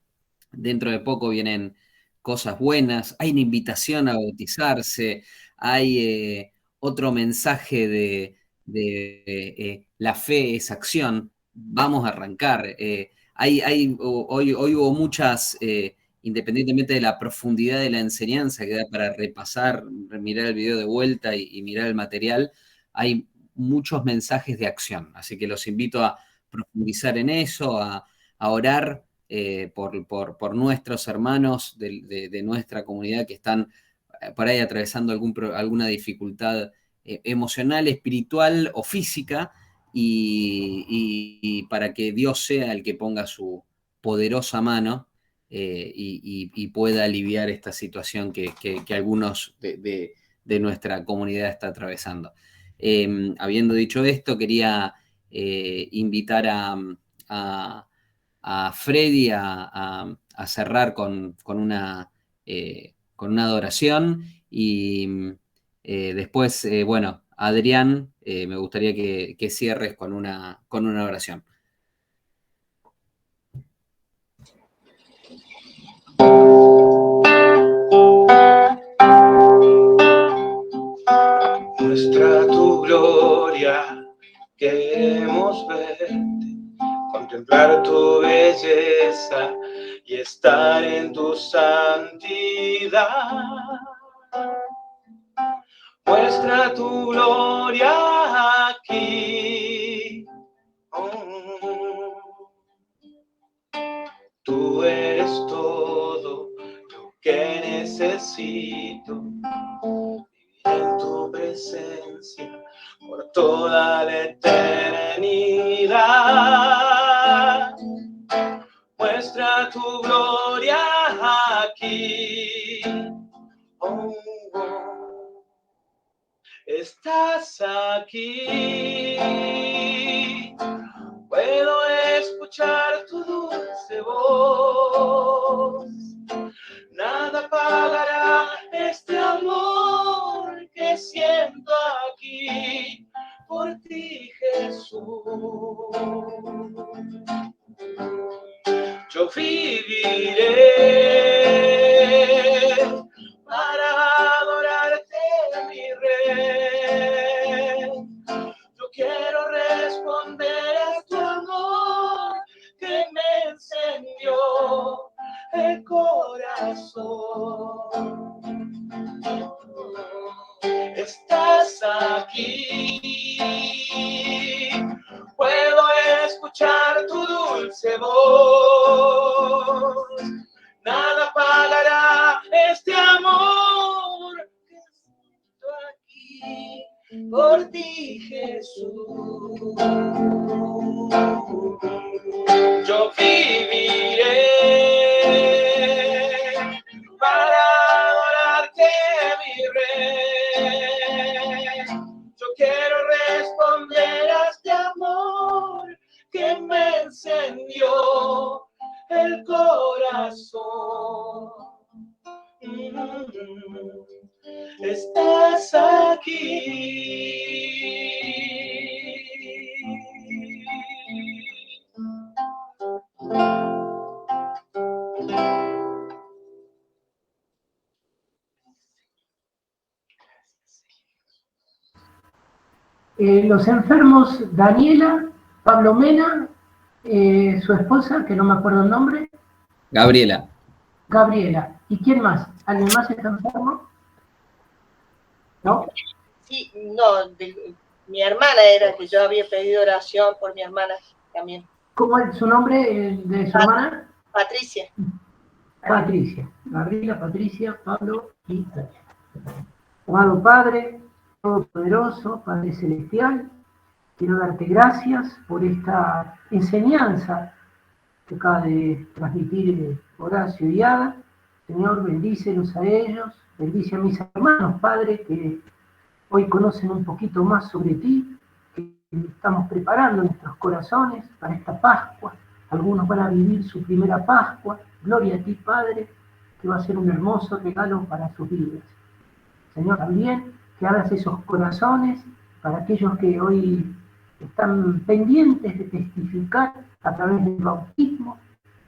dentro de poco vienen cosas buenas, hay una invitación a bautizarse, hay otro mensaje de la fe es acción, vamos a arrancar. Hoy hubo muchas, independientemente de la profundidad de la enseñanza que da para repasar, mirar el video de vuelta y mirar el material, hay muchos mensajes de acción. Así que los invito a profundizar en eso, a orar por nuestros hermanos de nuestra comunidad que están por ahí atravesando alguna dificultad emocional, espiritual o física, y para que Dios sea el que ponga su poderosa mano y pueda aliviar esta situación que algunos de nuestra comunidad está atravesando. Habiendo dicho esto, quería invitar a Freddy a cerrar con una adoración y Después, bueno, Adrián, me gustaría que cierres con una oración. Muestra tu gloria, queremos verte, contemplar tu belleza y estar en tu santidad. Muestra tu gloria aquí. Tú eres todo lo que necesito. En tu presencia por toda la eternidad. Muestra tu gloria aquí. Oh, oh. Estás aquí. Puedo escuchar tu dulce voz. Nada pagará este amor que siento aquí por ti, Jesús. Yo viviré para adorarte, mi Rey. Yo quiero responder a tu amor que me encendió el corazón. Estás aquí. Puedo escuchar tu dulce voz. Nada pagará este amor que siento aquí por ti, Jesús. Yo viviré para adorarte, mi Rey. Yo quiero responder a este amor que me encendió el corazón. Estás aquí. Los enfermos, Daniela, Pablo Mena, su esposa, que no me acuerdo el nombre. Gabriela. Gabriela. ¿Y quién más? ¿Alguien más está enfermo? ¿No? Sí, no, mi hermana era que yo había pedido oración por mi hermana también. ¿Cómo es su nombre de su hermana? Patricia. Patricia. Gabriela, Patricia, Pablo y Daniela. Amado Padre, Todopoderoso, Padre Celestial, quiero darte gracias por esta enseñanza que acaba de transmitir Horacio y Ada. Señor, bendícelos a ellos, bendice a mis hermanos, Padre, que hoy conocen un poquito más sobre ti, que estamos preparando nuestros corazones para esta Pascua. Algunos van a vivir su primera Pascua. Gloria a ti, Padre, que va a ser un hermoso regalo para sus vidas. Señor, también que abras esos corazones para aquellos que hoy están pendientes de testificar a través del bautismo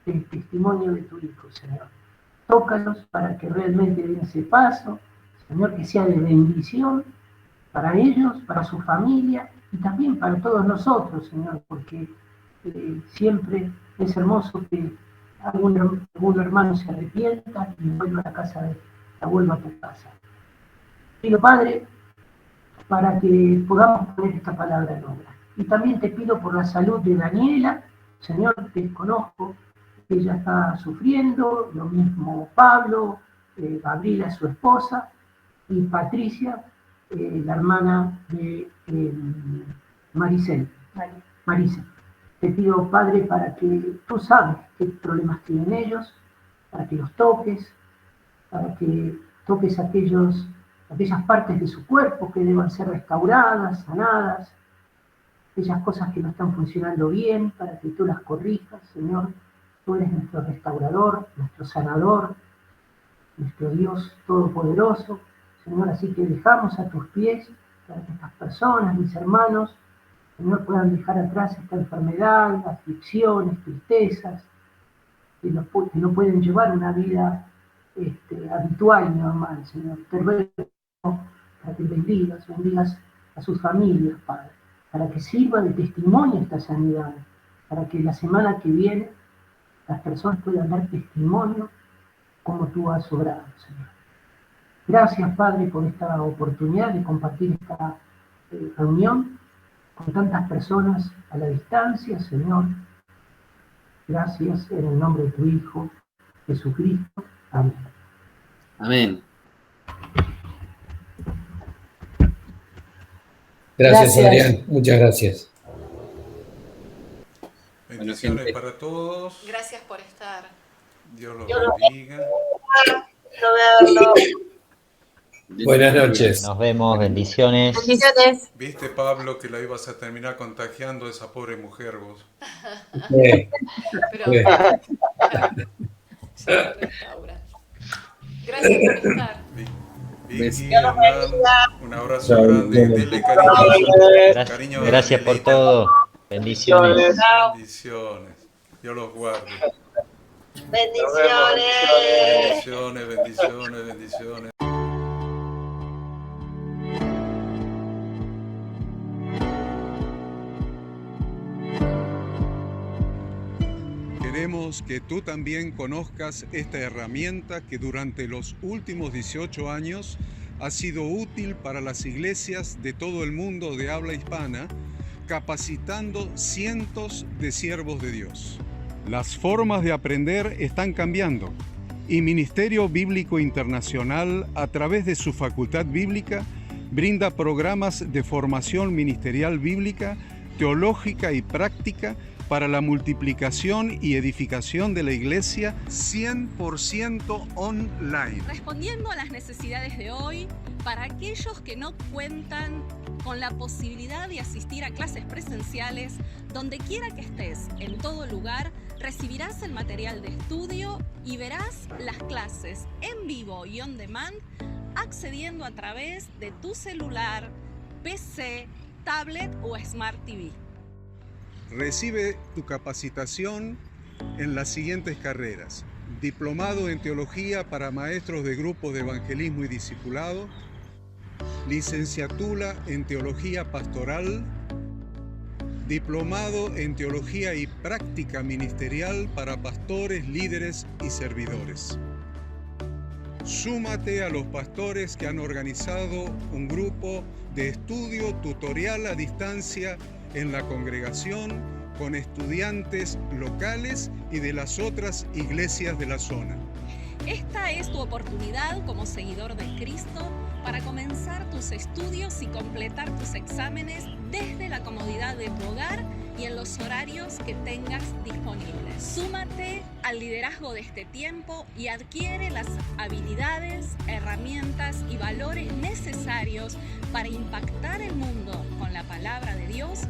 del testimonio de tu Hijo, Señor. Tócalos para que realmente den ese paso, Señor, que sea de bendición para ellos, para su familia y también para todos nosotros, Señor, porque siempre es hermoso que algún hermano se arrepienta y vuelva a tu casa. Pido, Padre, para que podamos poner esta palabra en obra. Y también te pido por la salud de Daniela, Señor, te conozco, que ella está sufriendo, lo mismo Pablo, Gabriela, su esposa, y Patricia, la hermana de Maricel. Te pido, Padre, para que tú sabes qué problemas tienen ellos, para que los toques, para que toques aquellas partes de su cuerpo que deban ser restauradas, sanadas, aquellas cosas que no están funcionando bien, para que tú las corrijas, Señor. Tú eres nuestro restaurador, nuestro sanador, nuestro Dios todopoderoso. Señor, así que dejamos a tus pies para que estas personas, mis hermanos, Señor, puedan dejar atrás esta enfermedad, aflicciones, tristezas, que no pueden llevar una vida habitual y normal, Señor. Te ruego para que bendigas a sus familias, Padre, para que sirva de testimonio esta sanidad, para que la semana que viene las personas puedan dar testimonio como tú has obrado, Señor. Gracias, Padre, por esta oportunidad de compartir esta reunión con tantas personas a la distancia, Señor. Gracias en el nombre de tu Hijo, Jesucristo. Amén. Amén. Gracias, Adrián. Muchas gracias. Bendiciones gente. para todos. Gracias por estar. Dios los bendiga. Buenas noches. Nos vemos, bendiciones. Bendiciones. ¿Viste, Pablo, que la ibas a terminar contagiando a esa pobre mujer vos? Sí. Pero Sí. se restaura. Gracias por estar. Vicky, Hernán, un abrazo grande. Dele cariño. Gracias por todo. Bendiciones. Bendiciones. Dios los guarde. Bendiciones. Bendiciones. Queremos que tú también conozcas esta herramienta que durante los últimos 18 años ha sido útil para las iglesias de todo el mundo de habla hispana, capacitando cientos de siervos de Dios. Las formas de aprender están cambiando y Ministerio Bíblico Internacional, a través de su facultad bíblica, brinda programas de formación ministerial bíblica, teológica y práctica para la multiplicación y edificación de la iglesia 100% online. Respondiendo a las necesidades de hoy, para aquellos que no cuentan con la posibilidad de asistir a clases presenciales, donde quiera que estés, en todo lugar, recibirás el material de estudio y verás las clases en vivo y on demand, accediendo a través de tu celular, PC, tablet o Smart TV. Recibe tu capacitación en las siguientes carreras: diplomado en teología para maestros de grupos de evangelismo y discipulado, licenciatura en teología pastoral, diplomado en teología y práctica ministerial para pastores, líderes y servidores. Súmate a los pastores que han organizado un grupo de estudio tutorial a distancia en la congregación con estudiantes locales y de las otras iglesias de la zona. Esta es tu oportunidad como seguidor de Cristo para comenzar tus estudios y completar tus exámenes desde la comodidad de tu hogar y en los horarios que tengas disponibles. Súmate al liderazgo de este tiempo y adquiere las habilidades, herramientas y valores necesarios para impactar el mundo con la palabra de Dios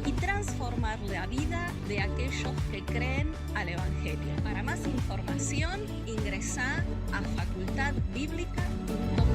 y transformar la vida de aquellos que creen al Evangelio. Para más información, ingresá a facultadbiblica.com.